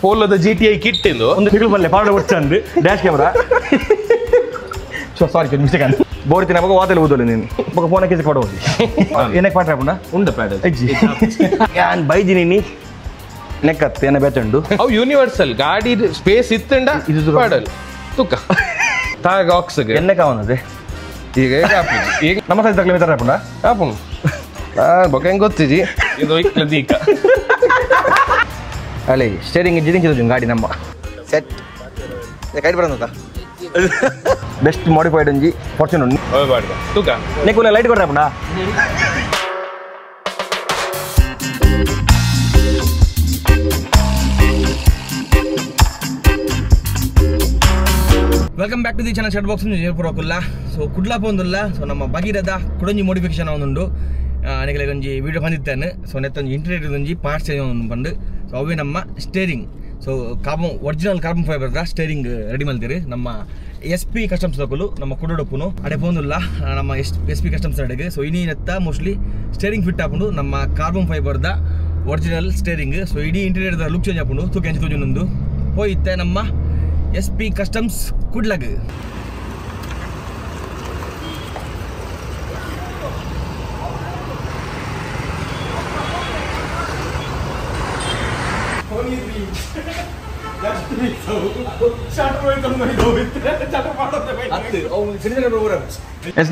ಪೋಲೋದ GTI kit ಇಂದು ಒಂದು ತಿಂಗಳು ಬಲ್ಲೆ ಪಾಡ ಹೊಡ್ಸಂದು ಡ್ಯಾಶ್ ಕ್ಯಾಮರಾ ಸಾರಿ ಮಿಸ್ಟೇಕ್ ಅಂತ ಬೋರ್ತಿನ ಬಗ ವಾತಲ್ಲಿ ಓದೋಲ್ಲ ನೀನು ಬಗ ಫೋನ್ ಕೇಸಿ ಕೊಡ ಹೋಗಿ ಏನಕ್ಕೆ ಪಾಠ ಹಾಕೊಂಡ ಉಂಡ ಪ್ಯಾಡ್ ಯಾನ್ ಬೈದಿ ನೀನು ನೆಕ್ಕತ್ತೆ ಏನ ಬೇತಂಡು ಅವು ಯೂನಿವರ್ಸಲ್ ಗಾಡಿ ಸ್ಪೇಸ್ ಇತ್ತಂಡ ಇದು ಪಾಡಲ್ ತುಕ್ಕ ತಾಗ ಆಕ್ಸ್ಗೆ ಎಣ್ಣೆ ಕಾವನದೆ ಈಗ ಈಗ ನಮ್ಮ ಸೈಜ್ ತಗಲಿ ಮಿತ್ರ ಹಾಕೊಂಡ ಆಪುಂಡು ಬೊಕ್ಕ ಹೆಂಗೆ ಗೊತ್ತಿಜಿ ಇದು ದೀಕ ಅಲ್ಲೇ ಸ್ಟೇರಿಂಗ್ ಜಿರಿಂಗ್ ಗಾಡಿ ನಮ್ಮ ಸೆಟ್ ಕೈಟ್ ಬರೋದ ಬೆಸ್ಟ್ ಮಾಡಿಫೈಡ್ ಒಂಜಿ ಫಾರ್ಚುನರ್ ಹೋಗ್ಬಾರ್ದು ತುಕ ನೆಕ್ಕುಲ್ಲ ಲೈಟ್ ಕೊಡ್ರ ಪುಂಡ welcome back to the channel shirt box ಜಯಪುರಕ್ಕಲ್ಲ ಸೊ ಕುಡ್ಲಾ ಪೋಂದುಲ್ಲ ಸೊ ನಮ್ಮ ಭಗೀರಥ ಕುಡೊಂಜಿ ಮೋಡಿಫಿಕೇಶನ್ ಅವನುಂಡು ಅನೇಕ ಒಂಜಿ ವಿಡಿಯೋ ಬಂದಿತ್ತೇನೆ ಸೊ ನೆತ್ತೊಂಜಿ ಇಂಟೀರಿಯರ್ ಒಂಜಿ ಪಾರ್ಟ್ಸ್ ಬಂದು ಸೊ ಅವೇ ನಮ್ಮ steering so carbon original carbon ಫೈಬರ್ದ ಸ್ಟೇರಿಂಗ್ ರೆಡಿ ಮಲ್ತೀರಿ ನಮ್ಮ SP ಕಸ್ಟಮ್ಸ್ ತಗೊಳ್ಳು ನಮ್ಮ ಕುಡೊಡಪ್ಪುನು ಅಡೆ ಪೋಂದುಲ್ಲ ನಮ್ಮ SP ಕಸ್ಟಮ್ಸ್ ಅಡೆಗೆ ಸೊ ಇನಿ ನೆತ್ತ ಮೋಸ್ಟ್ಲಿ ಸ್ಟೇರಿಂಗ್ ಫಿಟ್ ಹಾಕೊಂಡು ನಮ್ಮ ಕಾರ್ಬನ್ ಫೈಬರ್ದ ಒರಿಜಿನಲ್ ಸ್ಟೇರಿಂಗ್ ಸೊ ಇಡೀ ಇಂಟೀರಿಯರ್ದ ಲುಕ್ ಚೇಂಜ್ ಹಾಕೊಂಡು ತೂಕ ಎಂಚು ತೋಜೊಂದು ಹೋಯಿತ್ತೆ ನಮ್ಮ SP ಕಸ್ಟಮ್ಸ್ ಕುಡ್ಲಗ್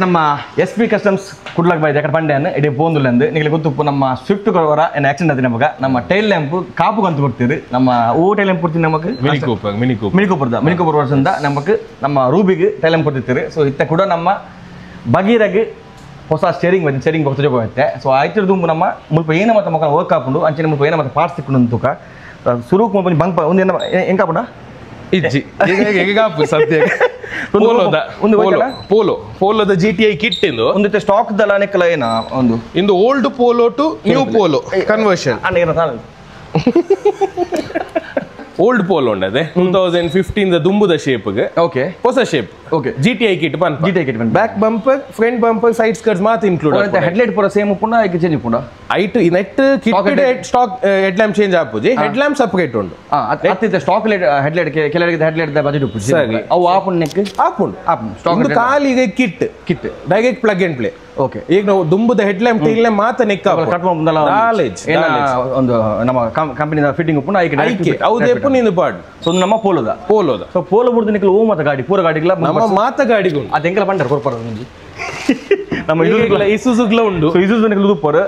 ನಮ್ಮ SP ಕಸ್ಟಮ್ಸ್ ಕುಡ್ಲಗ್ ಬೈದೆ ಅక్కడ ಪಂಡೆ ಇಡೀ ಬೋಂದುಲ್ಲ ಅಂದು ನಿಮಗೆ ಗೊತ್ತು ನಮ್ಮ ಸ್ವಿಫ್ಟ್ ಕವರ ಏನು ಆಕ್ಸಿಡೆಂಟ್ ಆದ್ರೆ ನಮಗ ನಮ್ಮ ಟೈಲ್ ಲ್ಯಾಂಪ್ ಕಾಪು ಅಂತ ಕೊಡ್ತೀರಿ ನಮ್ಮ ಓ ಟೈಲ್ ಲ್ಯಾಂಪ್ ಕೊಡ್ತೀವಿ ನಮಗೆ ಮಿನಿ ಕೂಪರ್ ವರ್ಷದಿಂದ ನಮಗೆ ನಮ್ಮ ರೂಬಿಗೆ ಟೈಲ್ ಲ್ಯಾಂಪ್ ಕೊಡ್ತಿರ್ತೀರಿ ಸೊ ಇತ್ತ ಕೂಡ ನಮ್ಮ ಬಗೀರಗೆ ಹೊಸ ಸ್ಟೇರಿಂಗ್ ಬಂದು ಸ್ಟೇರಿಂಗ್ ಬಾಕ್ಸ್ ಹೋಗುತ್ತೆ ಸೊ ಆಯ್ತಿರೋದು ನಮ್ಮ ಮುಲ್ಪ ಏನ ಮತ್ತೆ ಮಕ್ಕಳ ವರ್ಕ್ ಹಾಕೊಂಡು ಅಂಚೆ ಮುಲ್ಪ ಏನ ಮತ್ತೆ ಪಾರ್ಟ್ಸ್ ತಿಕ್ಕೊಂಡು ತೂಕ ಸುರುಕ್ ಮುಲ್ಪ ಬಂಕ್ ಒಂದು ಏನ ಹೆಂಗೆ ಹಾಕೊಂಡ ಇಜ್ಜಿ ಈಗ ಸದ್ಯ ಪೋಲೋದ GTI ಕಿಟ್ ಇಂದು ಒಂದು ಸ್ಟಾಕ್ ದಲ್ಲ ನೆಕ್ಕಲ ಏನ ಒಂದು ಇಂದು old Polo to new Polo conversion old Polo ಉಂಡದೆ 2015 ದುಂಬುದ ಶೇಪ್ಗೆ ಓಕೆ ಹೊಸ ಶೇಪ್ ಓಕೆ GTI ಕಿಟ್ ಬಂದ್ back bumper front bumper side skirts ಮಾತ್ರ ಇನ್ಕ್ಲೂಡ್ ಹೆಡ್ಲೈಟ್ ಪೂರ ಸೇಮ್ ಪುನಃ ಈಗ ಚೇಂಜ್ ಪುನಃ ಐಟ್ ನೆಟ್ kit stock head lamp change ಆಪುಜಿ ಹೆಡ್ ಲ್ಯಾಂಪ್ ಸಪರೇಟ್ ಉಂಡು ಅತ್ತಿತ್ತ ಸ್ಟಾಕ್ ಹೆಡ್ಲೈಟ್ ಕೆಲವರಿಗೆ ಹೆಡ್ಲೈಟ್ ದ ಬಜೆಟ್ ಉಪ್ಪು ಸರಿ ಅವು ಆಪುಂಡು ನೆಕ್ ಆಪುಂಡು ಸ್ಟಾಕ್ ಖಾಲಿಗೆ kit direct plug and play okay ಈಗ ನಾವು ದುಂಬುದ ಹೆಡ್ ಲ್ಯಾಂಪ್ ಟೈಲ್ ಲ್ಯಾಂಪ್ ಮಾತ್ರ ನೆಕ್ ಕಟ್ ಮಾಡ್ದಲ್ಲ ಒಂದು ನಮ್ಮ ಕಂಪನಿದ ಫಿಟ್ಟಿಂಗ್ ಉಪ್ಪು ಐಕೆ ಹೌದೇ ಪುನಿಂದು ಪಾಡ್ ಸೊ ನಮ್ಮ ಪೋಲೋದ ಸೊ ಪೋಲೋ ಬುಡ್ದು ನಿಕ್ಕಲು ಓ ಮತ ಗಾಡಿ ಪೂರ ಗಾಡಿಗಳ ನಮ್ಮ ಮಾತ ಗಾಡಿಗಳು ಅದು ಎಂಕಲ ಪಂಡರ್ ಕೊರ್ಪರ ಮುಂಜಿ ನಮ್ಮ ಇಸುಜುಗ್ಲ ಉಂಡು ಸೊ ಇಸುಜು ನಿಕ್ಕಲು ಉಪ್ಪರ್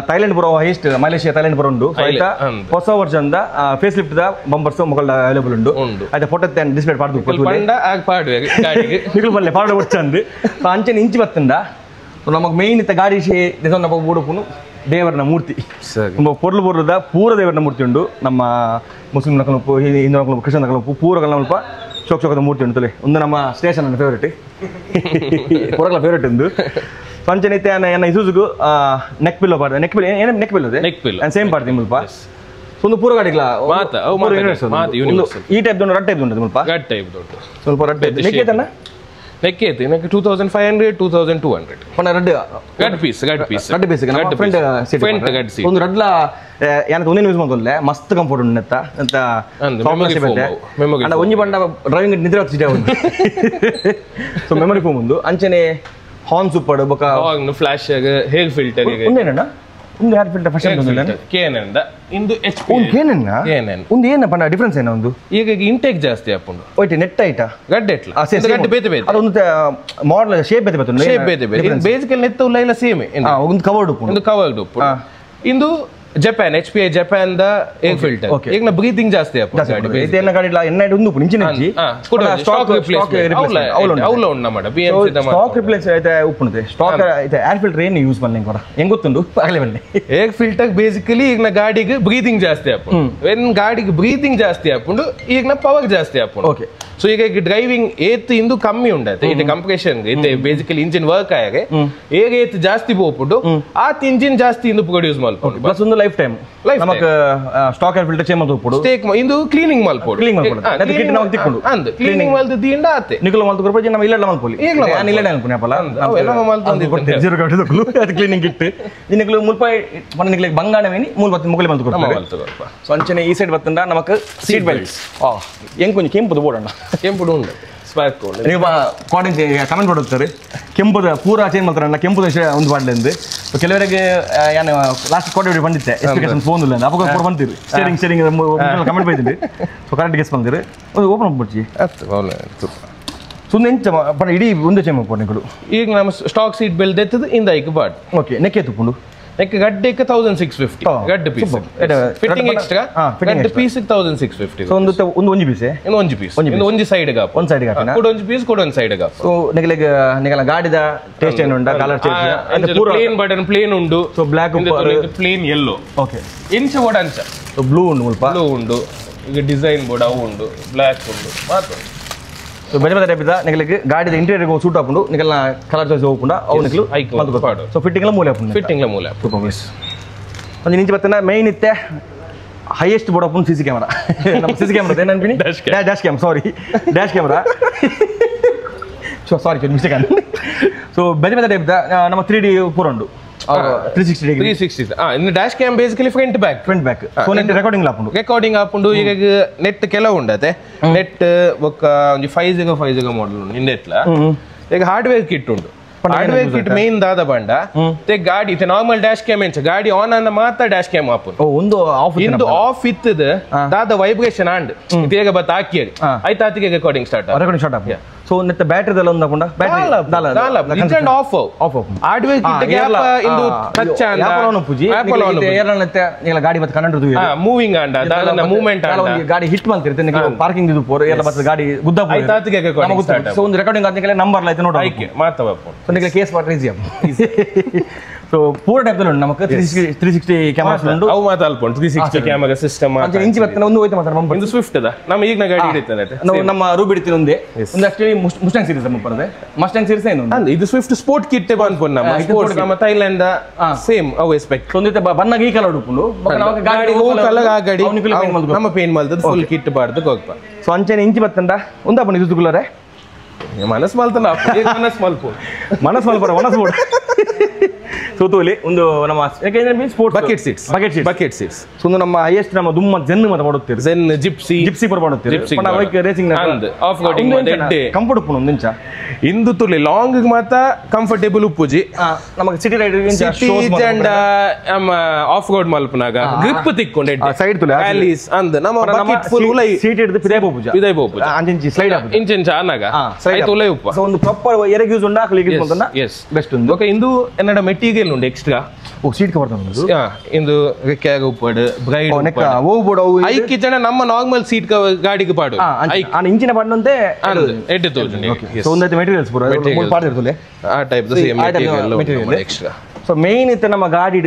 ಥೈಲ್ಯಾಂಡ್ ಬರೋ ಹೈಯೆಸ್ಟ್ ಮಲೇಷಿಯಾ ಥೈಲ್ಯಾಂಡ್ ಬರೋ ಉಂಡು ಆಯ್ತಾ ಹೊಸ ವರ್ಷದ face lift the bumpers ಮೊಕಲ್ available ಉಂಡು ಆಯ್ತಾ ಫೋಟೋ ಡಿಸ್ಪ್ಲೇ ಪಾಡ್ದು ಪಂಡ ಆಗ ಪಾಡು ಗಾಡಿಗೆ ನಿಕ್ಕಲು ಬಲ್ಲೆ ಪಾಡ ಹೊಡ್ಚಂದು ಸೊ ಅಂಚನೆ ಇಂಚಿ ಬತ್ತಂದ ನಮಗೆ ಮೇನ್ ಇತ್ತ ಗಾಡಿ ನಮ್ಮ ಬೂಡುಪುನು ದೇವರನ ಮೂರ್ತಿ ತುಂಬ ಪೊರ್ಲು ಪೂರ ದೇವರನ ಮೂರ್ತಿ ಉಂಡು ನಮ್ಮ ಮುಸ್ಲಿಂ ನಕಲುಪ್ಪು ಹಿಂದೂ ನಕಲುಪ್ಪು ಕ್ರಿಶ್ಚಿಯನ್ ನಕಲುಪ್ಪು ಪೂರಗಳ ನಲ್ಪ ಶೋಕದ ಮೂರ್ತಿ ಉಂಟು ಒಂದು ನಮ್ಮ ಸ್ಟೇಷನ್ ನನ್ನ ಫೇವ್ರೇಟ್ ಪೂರಗಳ ಫೇವ್ರೇಟ್ ಉಂದು ಪಂಚನಿತ್ಯ ಏನ ಇಸುಜುಗು ನೆಕ್ ಪಿಲ್ಲೋ ಪಾಡ್ದೆ ನೆಕ್ ಪಿಲ್ ಏನು ನೆಕ್ ಪಿಲ್ ಇದೆ ಸೇಮ್ ಪಾಡ್ತೀನಿ ಮುಲ್ಪ ಒಂದು ಪೂರ ಗಾಡಿಗಳ ಈ ಟೈಪ್ ರಡ್ ಟೈಪ್ ಉಂಟು ಮುಲ್ಪ ಸ್ವಲ್ಪ ರಡ್ ಟೈಪ್ ನೆಕ್ಕೇತಣ್ಣ ನೆಕ್ಕೇತಿ ನೆಕ್ 2500 2200 ಪಣ ರಡ್ ಗಡ್ ಪೀಸ್ ಫ್ರಂಟ್ ಸೀಟ್ ಒಂದು ರಡ್ಲ ಏನಂತ ಒಂದೇ ಯೂಸ್ ಮಾಡ್ಕೊಂಡ್ಲೆ ಮಸ್ತ್ ಕಂಫರ್ಟ್ ಉಂಟು ನೆತ್ತ ಅಂತ ಒಂಜಿ ಬಂಡ ಡ್ರೈವಿಂಗ್ ನಿದ್ರೆ ಹತ್ತಿದೆ ಉಂಟು ಸೊ ಮೆಮೊರಿ ಫೋಮ್ ಒಂದು ಅಂಚನೆ ಹಾರ್ನ್ ಸೂಪರ್ ಬೊಕ ಫ್ಲಾಶ್ ಹೇರ್ ಫಿಲ್ಟರ್ ಒಂದೇನಣ್ಣ ಒಂದು ಹೇರ್ ಫಿಲ್ಟರ್ ಫಸ್ಟ್ KNN ಇಂದು HP KNN ಒಂದು ಏನಪ್ಪ ಡಿಫರೆನ್ಸ್ ಏನೋ ಒಂದು ಈಗ ಇಂಟೇಕ್ ಜಾಸ್ತಿ ಆಪುಂಡು ಒಯ್ಟ್ ನೆಟ್ ಐಟಾ ಗಡ್ಡೆ ಎಟ್ಲ ಗಡ್ಡೆ ಬೇತೆ ಬೇತೆ ಅದೊಂದು ಮಾಡೆಲ್ ಶೇಪ್ ಬೇತೆ ಬೇತೆ ಶೇಪ್ ಬೇತೆ ಬೇತೆ ಬೇಸಿಕಲಿ ನೆತ್ತ ಉಲ್ಲ ಇಲ್ಲ ಸೇಮ್ ಒಂದು ಕವರ್ಡ್ ಉಪ್ಪು ಒಂದು ಕವರ್ಡ್ ಉಪ್ಪು ಇಂದು ಜಪಾನ್ HPI ಜಪಾನ್ ದ ಏರ್ ಫಿಲ್ಟರ್ ಈಗ ನಾ ಬ್ರೀತಿಂಗ್ ಜಾಸ್ತಿ ಆಪುಂಡು ಇದೇನ ಗಾಡಿ ಇಲ್ಲ ಎನ್ನ ಒಂದು ಉಪ್ಪು ನಿಂಚಿನ ಸ್ಟಾಕ್ ರಿಪ್ಲೇಸ್ಮೆಂಟ್ ಅವಲ ಉಂಡ ಮಾಡ BMC ದ ಸ್ಟಾಕ್ ರಿಪ್ಲೇಸ್ ಐತೆ ಉಪ್ಪುಂದೆ ಸ್ಟಾಕ್ ಐತೆ ಏರ್ ಫಿಲ್ಟರ್ ಏನು ಯೂಸ್ ಮಾಡ್ಲಿಂಗ್ ಕೊರ ಹೆಂಗ್ ಗೊತ್ತುಂಡು ಆಗಲೇ ಬನ್ನಿ ಏರ್ ಫಿಲ್ಟರ್ ಬೇಸಿಕಲಿ ಈಗ ನಾ ಗಾಡಿಗೆ ಬ್ರೀತಿಂಗ್ ಜಾಸ್ತಿ ಆಪುಂಡು ವೆನ್ ಗಾಡಿಗೆ ಬ್ರೀತಿಂಗ್ ಜಾಸ್ತಿ ಆಪುಂಡು ಈಗ ನಾ ಪವರ್ ಜಾಸ್ತಿ ಆಪುಂಡು ಓಕೆ ಸೊ ಈಗ ಡ್ರೈವಿಂಗ್ ಏತ್ ಇಂದು ಕಮ್ಮಿ ಉಂಡತೆ ಇದು ಕಂಪ್ರೆಷನ್ ಇದು ಬೇಸಿಕಲಿ ಇಂಜಿನ್ ವರ್ಕ್ ಆಗಿ ಹೇಗೆ ಏತ್ ಜಾಸ್ತಿ ಹೋಗ್ಬಿಟ್ಟು ಆತ್ ಇಂಜಿನ್ ಜಾಸ್ತಿ ಇಂದು ಪ್ರೊಡ್ಯೂಸ್ ಮಾಡ್ಕೊಂಡು ಪ್ಲಸ್ ಒಂದು ಲೈಫ್ ಟೈಮ್ ನಮಗೆ ಸ್ಟಾಕ್ ಏರ್ ಫಿಲ್ಟರ್ ಚೇಂಜ್ ಮಾಡ್ಬೋದು ಸ್ಟೇಕ್ ಇಂದು ಕ್ಲೀನಿಂಗ್ ಮಾಡ್ಬೋದು ಕ್ಲೀನಿಂಗ್ ಮಲ್ದು ದಿಂಡ ಆತೆ ನಿಕಲ ಮಲ್ತು ಕೊರ್ಪಜಿ ನಮ್ಮ ಇಲ್ಲ ಮಲ್ಪೋಲಿ ನಾನು ಇಲ್ಲ ಅನ್ಪುನೆ ಅಪಲ ಎಲ್ಲ ಮಲ್ತು ಜೀರೋ ಗಾಡಿ ತಗೊಳ್ಳು ಅದು ಕ್ಲೀನಿಂಗ್ ಇಟ್ಟು ನಿಕಲು ಮುಲ್ಪ ಮನೆ ನಿಕಲೆ ಬಂಗಾಣವೇನಿ ಮೂಲ ಬತ್ತು ಮುಗಲಿ ಮಲ್ತು ಕೊಡ್ತಾರೆ ಸೊ ಅಂಚನೆ ಈ ಸೈಡ್ ಬತ್ತಂಡ ನಮಕ್ ಸೀಟ್ ಬೆಲ್ಟ್ಸ್ ಹೆಂಗ್ ಕೊಂಚ ಕೆಂಪುದು ಬೋರ್ಡ್ ಕೆಂಪುಡು ಉಂಟು ಸ್ಪಾರ್ಕ್ ನೀವು ಕಾಡಿಂಗ್ ಕಮೆಂಟ್ ಕೊಡುತ್ತಾರೆ ಕೆಂಪುದ ಪೂರ ಚೇಂಜ್ ಮಾಡ್ತಾರಣ್ಣ ಕೆಂಪುದ ಒಂದು ಬಾಡ್ಲಿಂದು ಕೆಲವರಿಗೆ ಏನು ಲಾಸ್ಟ್ ಕೋಟೆ ಬಂದಿತ್ತೆ ಎಕ್ಸ್ಪ್ಲಿಕೇಶನ್ ಫೋನ್ ಇಲ್ಲ ಅವಾಗ ಬಂದಿರಿ ಶೇರಿಂಗ್ ಕಮೆಂಟ್ ಬೈದಿರಿ ಸೊ ಕರೆಕ್ಟ್ ಗೆಸ್ ಬಂದಿರಿ ಒಂದು ಓಪನ್ ಮಾಡ್ಬಿಡ್ಚಿ ಸುಮ್ಮನೆ ಎಂಚ ಬಟ್ ಇಡೀ ಒಂದೇ ಚೇಂಜ್ ಮಾಡ್ಕೊಂಡು ಈಗ ನಮ್ಮ ಸ್ಟಾಕ್ ಸೀಟ್ ಬೆಲ್ಟ್ ಎತ್ತದು ಇಂದ ಈಗ ಬಾಡ್ ಓಕೆ ನೆಕ್ಕೆ ತುಕೊಂಡು like ಗಡ್ಡೆ 1650 ಗಡ್ಡೆ ಪೀಸ್ ಫಿಟ್ಟಿಂಗ್ ಎಕ್ಸ್ಟ್ರಾ ಗಡ್ಡೆ ಪೀಸ್ 1650 ಸೊ ಒಂದು ಒಂಜಿ ಪೀಸ್ ಇನ್ನು ಒಂಜಿ ಸೈಡ್ ಗ ಒಂದು ಸೈಡ್ ಗ ಕೂಡ ಒಂಜಿ ಪೀಸ್ ಕೂಡ ಒಂದು ಸೈಡ್ ಗ ಸೊ ನಿಗಲ ಗಾಡಿದ ಟೇಸ್ಟ್ ಏನು ಉಂಟಾ ಕಲರ್ ಚೇಂಜ್ ಅದು ಪೂರ ಪ್ಲೇನ್ ಬಟನ್ ಪ್ಲೇನ್ ಉಂಡು so black plain yellow okay ಇಂಚ ಬೋಡ ಅಂಚ ಸೊ ಬ್ಲೂ ಉಂಡು ಮುಲ್ಪ ಬ್ಲೂ ಉಂಡು ಈಗ ಡಿಸೈನ್ ಬೋರ್ಡ್ ಅವು ಉಂಡು ಬ್ಲಾಕ್ ಉಂಡು ಮಾತ್ರ ಸೊ ಬೇರೆ ಬೇರೆ ಟೈಪ್ ಇದ್ದ ನಿಗಲಿಗೆ ಗಾಡಿದ ಇಂಟೀರಿಯರ್ ಸೂಟ್ ಹಾಕೊಂಡು ನಿಗಲ ಕಲರ್ ಚಾಯ್ಸ್ ಹೋಗ್ಕೊಂಡು ಅವು ನಿಗಲು ಸೊ ಫಿಟ್ಟಿಂಗ್ ಎಲ್ಲ ಮೂಲೆ ಹಾಕೊಂಡು ಫಿಟ್ಟಿಂಗ್ ಎಲ್ಲ ಮೂಲೆ ಒಂದು ನಿಂಚು ಬರ್ತನ ಮೈನ್ ಇತ್ತೆ ಹೈಯೆಸ್ಟ್ ಬೋರ್ಡ್ ಹಾಕೊಂಡು ಸಿಸಿ ಕ್ಯಾಮರಾ ನಮ್ಮ ಸಿಸಿ ಕ್ಯಾಮ್ರಾ ಏನು ಅನ್ಬಿನಿ dash cam sorry dash camera sorry mistake ಅನ್ ಸೊ ಬೇರೆ ಬೇರೆ ಟೈಪ್ ನಮ್ಮ 3D ಪೂರ ಉಂಡು 360 ಇನ್ನು dash cam basically front back so ನೆಟ್ ರೆಕಾರ್ಡಿಂಗ್ ಹಾಕೊಂಡು ಈಗ ನೆಟ್ ಕೆಲವು ಉಂಡತೆ ನೆಟ್ ఒక 505 ಮಾಡಲ್ ಉಂಡು ಇಂದೆಟ್ಲ ಈಗ ಹಾರ್ಡ್ವೇರ್ ಕಿಟ್ ಉಂಡು ಹಾರ್ಡ್ವೇರ್ ಕಿಟ್ ಮೇನ್ ದಾದ ಬಂಡ ಗಾಡಿ ನಾರ್ಮಲ್ ಡ್ಯಾಶ್ ಕ್ಯಾಮ್ ಎಂಚ ಗಾಡಿ ಆನ್ ಅಂದ ಮಾತ್ರ ಡ್ಯಾಶ್ ಕ್ಯಾಮ್ ಆಪುನ್ ಒಂದು ಆಫ್ ಇತ್ತದ ದಾದ ವೈಬ್ರೇಷನ್ ಆಂಡ್ ಇದೇಗ ಬತ್ತ ಹಾಕಿಯರಿ ಆಯ್ತು ಆತಿಗೆ ರೆಕಾರ್ಡಿಂಗ್ ಸ್ಟಾರ್ಟ್ ಸೊ ನೆತ್ತ ಬ್ಯಾಟರಿ ಎಲ್ಲ ಒಂದಕೊಂಡ battery off hardware kit gap ಇಂದು ಟಚ್ ಅಂದ ಆಪಲ್ ಆನ್ ನೆತ್ತ ನೀಲ ಗಾಡಿ ಬತ್ತ ಕನ್ನಡ ಮೂವಿಂಗ್ ಅಂಡ ದಾದ ಮೂವ್ಮೆಂಟ್ ಅಂಡ ಗಾಡಿ ಹಿಟ್ ಮಾಡ್ತಿರುತ್ತೆ ನಿಮಗೆ ಪಾರ್ಕಿಂಗ್ ಇದು ಪೋರ ಎಲ್ಲ ಬತ್ತ ಗಾಡಿ ಗುದ್ದ ಪೋರ ಆಯ್ತು ಆತಿಗೆ ರೆಕಾರ್ಡಿಂಗ್ ಸ್ಟಾರ್ಟ್ ಸೊ ಒಂದು ರೆಕಾರ್ಡಿಂಗ್ ಆದ್ಮೇಲೆ ನಂಬರ್ ಲೈತೆ ನೋಡು ಆಯ್ಕೆ ಮಾತವ ಸೊ ನಿಮಗೆ ಕೇಸ್ ಮಾಡ್ರೆ ಈಸಿ ಸೊ ಪೂರ ಟೈಪ್ ಅಲ್ಲಿ ಉಂಟು ನಮಗೆ 360 ಕ್ಯಾಮೆರಾಸ್ ಉಂಟು ಅವು ಮಾತ ಅಲ್ಪ 360 ಕ್ಯಾಮೆರಾ ಸಿಸ್ಟಮ್ ಅಂತ ಇಂಚಿ ಬತ್ತನ ಒಂದು ಹೋಯ್ತು ಮಾತ್ರ ಒಂದು ಸ್ವಿಫ್ಟ್ ಅದ ನಮ್ಮ ಈಗಿನ ಗಾಡಿ ಹಿಡಿತಾನೆ ನಮ್ಮ ರೂಬಿ ಹಿಡಿತೀನಿ ಒಂದೇ ಒಂದು ಆಕ್ಚುಲಿ ಮುಸ್ಟಾಂಗ್ ಸೀರೀಸ್ ನಮ್ಮ ಬರದೆ ಮಸ್ಟಾಂಗ್ ಸೀರೀಸ್ ಏನು ಅಂದ್ರೆ ಇದು ಸ್ವಿಫ್ಟ್ ಸ್ಪೋರ್ಟ್ ಕಿಟ್ ಬಂದ್ಪೊನ್ ನಮ್ಮ ಸ್ಪೋರ್ಟ್ಸ್ ನಮ್ಮ ಥೈಲ್ಯಾಂಡ್ ಸೇಮ್ ಅವು ಎಸ್ಪೆಕ್ಟ್ ಒಂದಿತ ಬನ್ನಗ ಈ ಕಲರ್ ಉಡುಪುಂಡು ನಮಗೆ ಗಾಡಿ ಓ ಕಲರ್ ಆ ಗಾಡಿ ನಮ್ಮ ಪೇಂಟ್ ಮಲ್ತದ ಫುಲ್ ಕಿಟ್ ಬಾರ್ದು ಹೋಗ್ಪ ಸೊ ಅಂಚೆನೆ ಇಂಚಿ ಬತ್ತಂಡ ಒಂದ ಬನ್ನ ಇದು ಕುಲರೆ ಮನಸ್ ಮಲ್ತನ ಮನಸ್ ಮಲ್ಪರ ಸೊ ತೋಲಿ ಒಂದು ನಮ್ಮ ಸ್ಪೋರ್ಟ್ಸ್ ಬಕೆಟ್ ಸೀಟ್ಸ್ ಸೊ ಒಂದು ನಮ್ಮ ಹೈಯೆಸ್ಟ್ ನಮ್ಮ ದುಮ್ಮ ಜೆನ್ ಮತ್ತೆ ಮಾಡುತ್ತೀರಿ ಜೆನ್ ಜಿಪ್ಸಿ ಪರ್ ಮಾಡುತ್ತೀರಿ ರೇಸಿಂಗ್ ಆಫ್ ರೋಡಿಂಗ್ ಕಂಫರ್ಟ್ ಉಪ್ಪು ಒಂದು ಇಂಚ ಇಂದು ತುಲಿ ಲಾಂಗ್ ಮಾತ ಕಂಫರ್ಟೇಬಲ್ ಉಪ್ಪುಜಿ ನಮಗೆ city ride and off road ಮಲ್ಪನಾಗ ಗ್ರಿಪ್ ತಿಕ್ಕೊಂಡೆ ಸೈಡ್ ತುಲಿ ವ್ಯಾಲೀಸ್ ಅಂದ್ ನಮ್ಮ ಬಕೆಟ್ ಫುಲ್ ಉಲೈ ಸೀಟ್ ಹಿಡಿದು ಪಿದೈ ಬೋಪುಜ ಅಂಚಿಂಚಿ ಸ್ಲೈಡ್ ಆಪುಜ ಇಂಚಿಂಚ ಆನಾಗ ಆಯ್ತು ಉಲೈ ಉಪ್ಪ ಸೊ ಒಂದು ಪ್ರಾಪರ್ ಎರೆಗ್ ಯೂಸ್ ಉಂಡ ಕ್ಲಿಕ್ ಮಾಡ್ತನ ಎಸ್ ಬೆಸ್ಟ್ ಉಂದು ಓಕೆ ಇಂದು ಎನ್ನಡ ಮೆಟೀರಿಯಲ್ ಉಂಡು ಎಕ್ಸ್ಟ್ರಾ ಓ ಸೀಟ್ ಕವರ್ ತಂದು ಇಂದು ರೆಕ್ಯಾಗ ಉಪ್ಪಡು ಬ್ರೈಡ್ ಓ ಬೋಡ ಐಕಿ ಜನ ನಮ್ಮ ನಾರ್ಮಲ್ ಸೀಟ್ ಗಾಡಿಗೆ ಪಾಡು ಆ ಇಂಚಿನ ಪಣ್ಣಂತೆ 80,000 ಸೊ ಒಂದೈತೆ ಮೆಟೀರಿಯಲ್ಸ್ ಪೂರ ಮೂರು ಪಾರ್ಟ್ ಇರ್ತದೆ ಆ type the same material extra so main ಇತ್ತೆ ನಮ್ಮ ಗಾಡಿ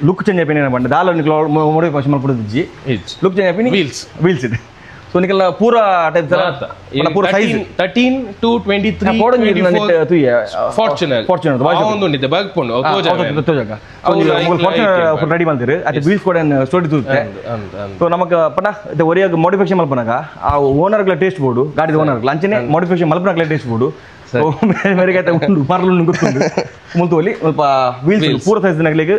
ಲುಕ್ ಚೇಂಜ್ ಆಪಿನ ಬಂಡ ದಾಲ ಮೋಡಿಫಿಕೇಶನ್ ಮಾಡ್ಬಿಡುದು ಲುಕ್ ಚೇಂಜ್ ಆಪಿನ ವೀಲ್ಸ್ ಇದೆ ಸೊ ನಿಕಲ್ಲ ಪೂರ ಟೈಪ್ ತರ ಪೂರ ಸೈಜ್ 13 to 23 ಫಾರ್ಚುನರ್ ಒಂದು ಉಂಡಿದೆ ಬಗ್ಕೊಂಡು ತೋಜಾಗ ಫಾರ್ಚುನರ್ ರೆಡಿ ಮಾಡ್ತೀರಿ ಅದು ವೀಲ್ಸ್ ಕೂಡ ಸ್ಟೋರಿ ತೂರುತ್ತೆ ಸೊ ನಮಗೆ ಪಣ ಇದು ಒರಿಯಾಗ ಮೋಡಿಫಿಕೇಶನ್ ಮಲ್ಪನಾಗ ಆ ಓನರ್ಗಳ ಟೇಸ್ಟ್ ಬೋರ್ಡು ಗಾಡಿದ ಓನರ್ಗಳ ಅಂಚನೆ ಮೋಡಿಫಿಕೇಶನ್ ಮಲ್ಪನಾಗಲೇ ಟೇಸ್ಟ್ ಬೋರ್ಡು ಮೇರೆಗೆ ಉಂಡು ಪರ್ಲು ಗೊತ್ತುಂಡು ಮುಂತೋಲಿ ಸ್ವಲ್ಪ ವೀಲ್ಸ್ ಪೂರ ಸೈಜ್ ನಗಲಿಗೆ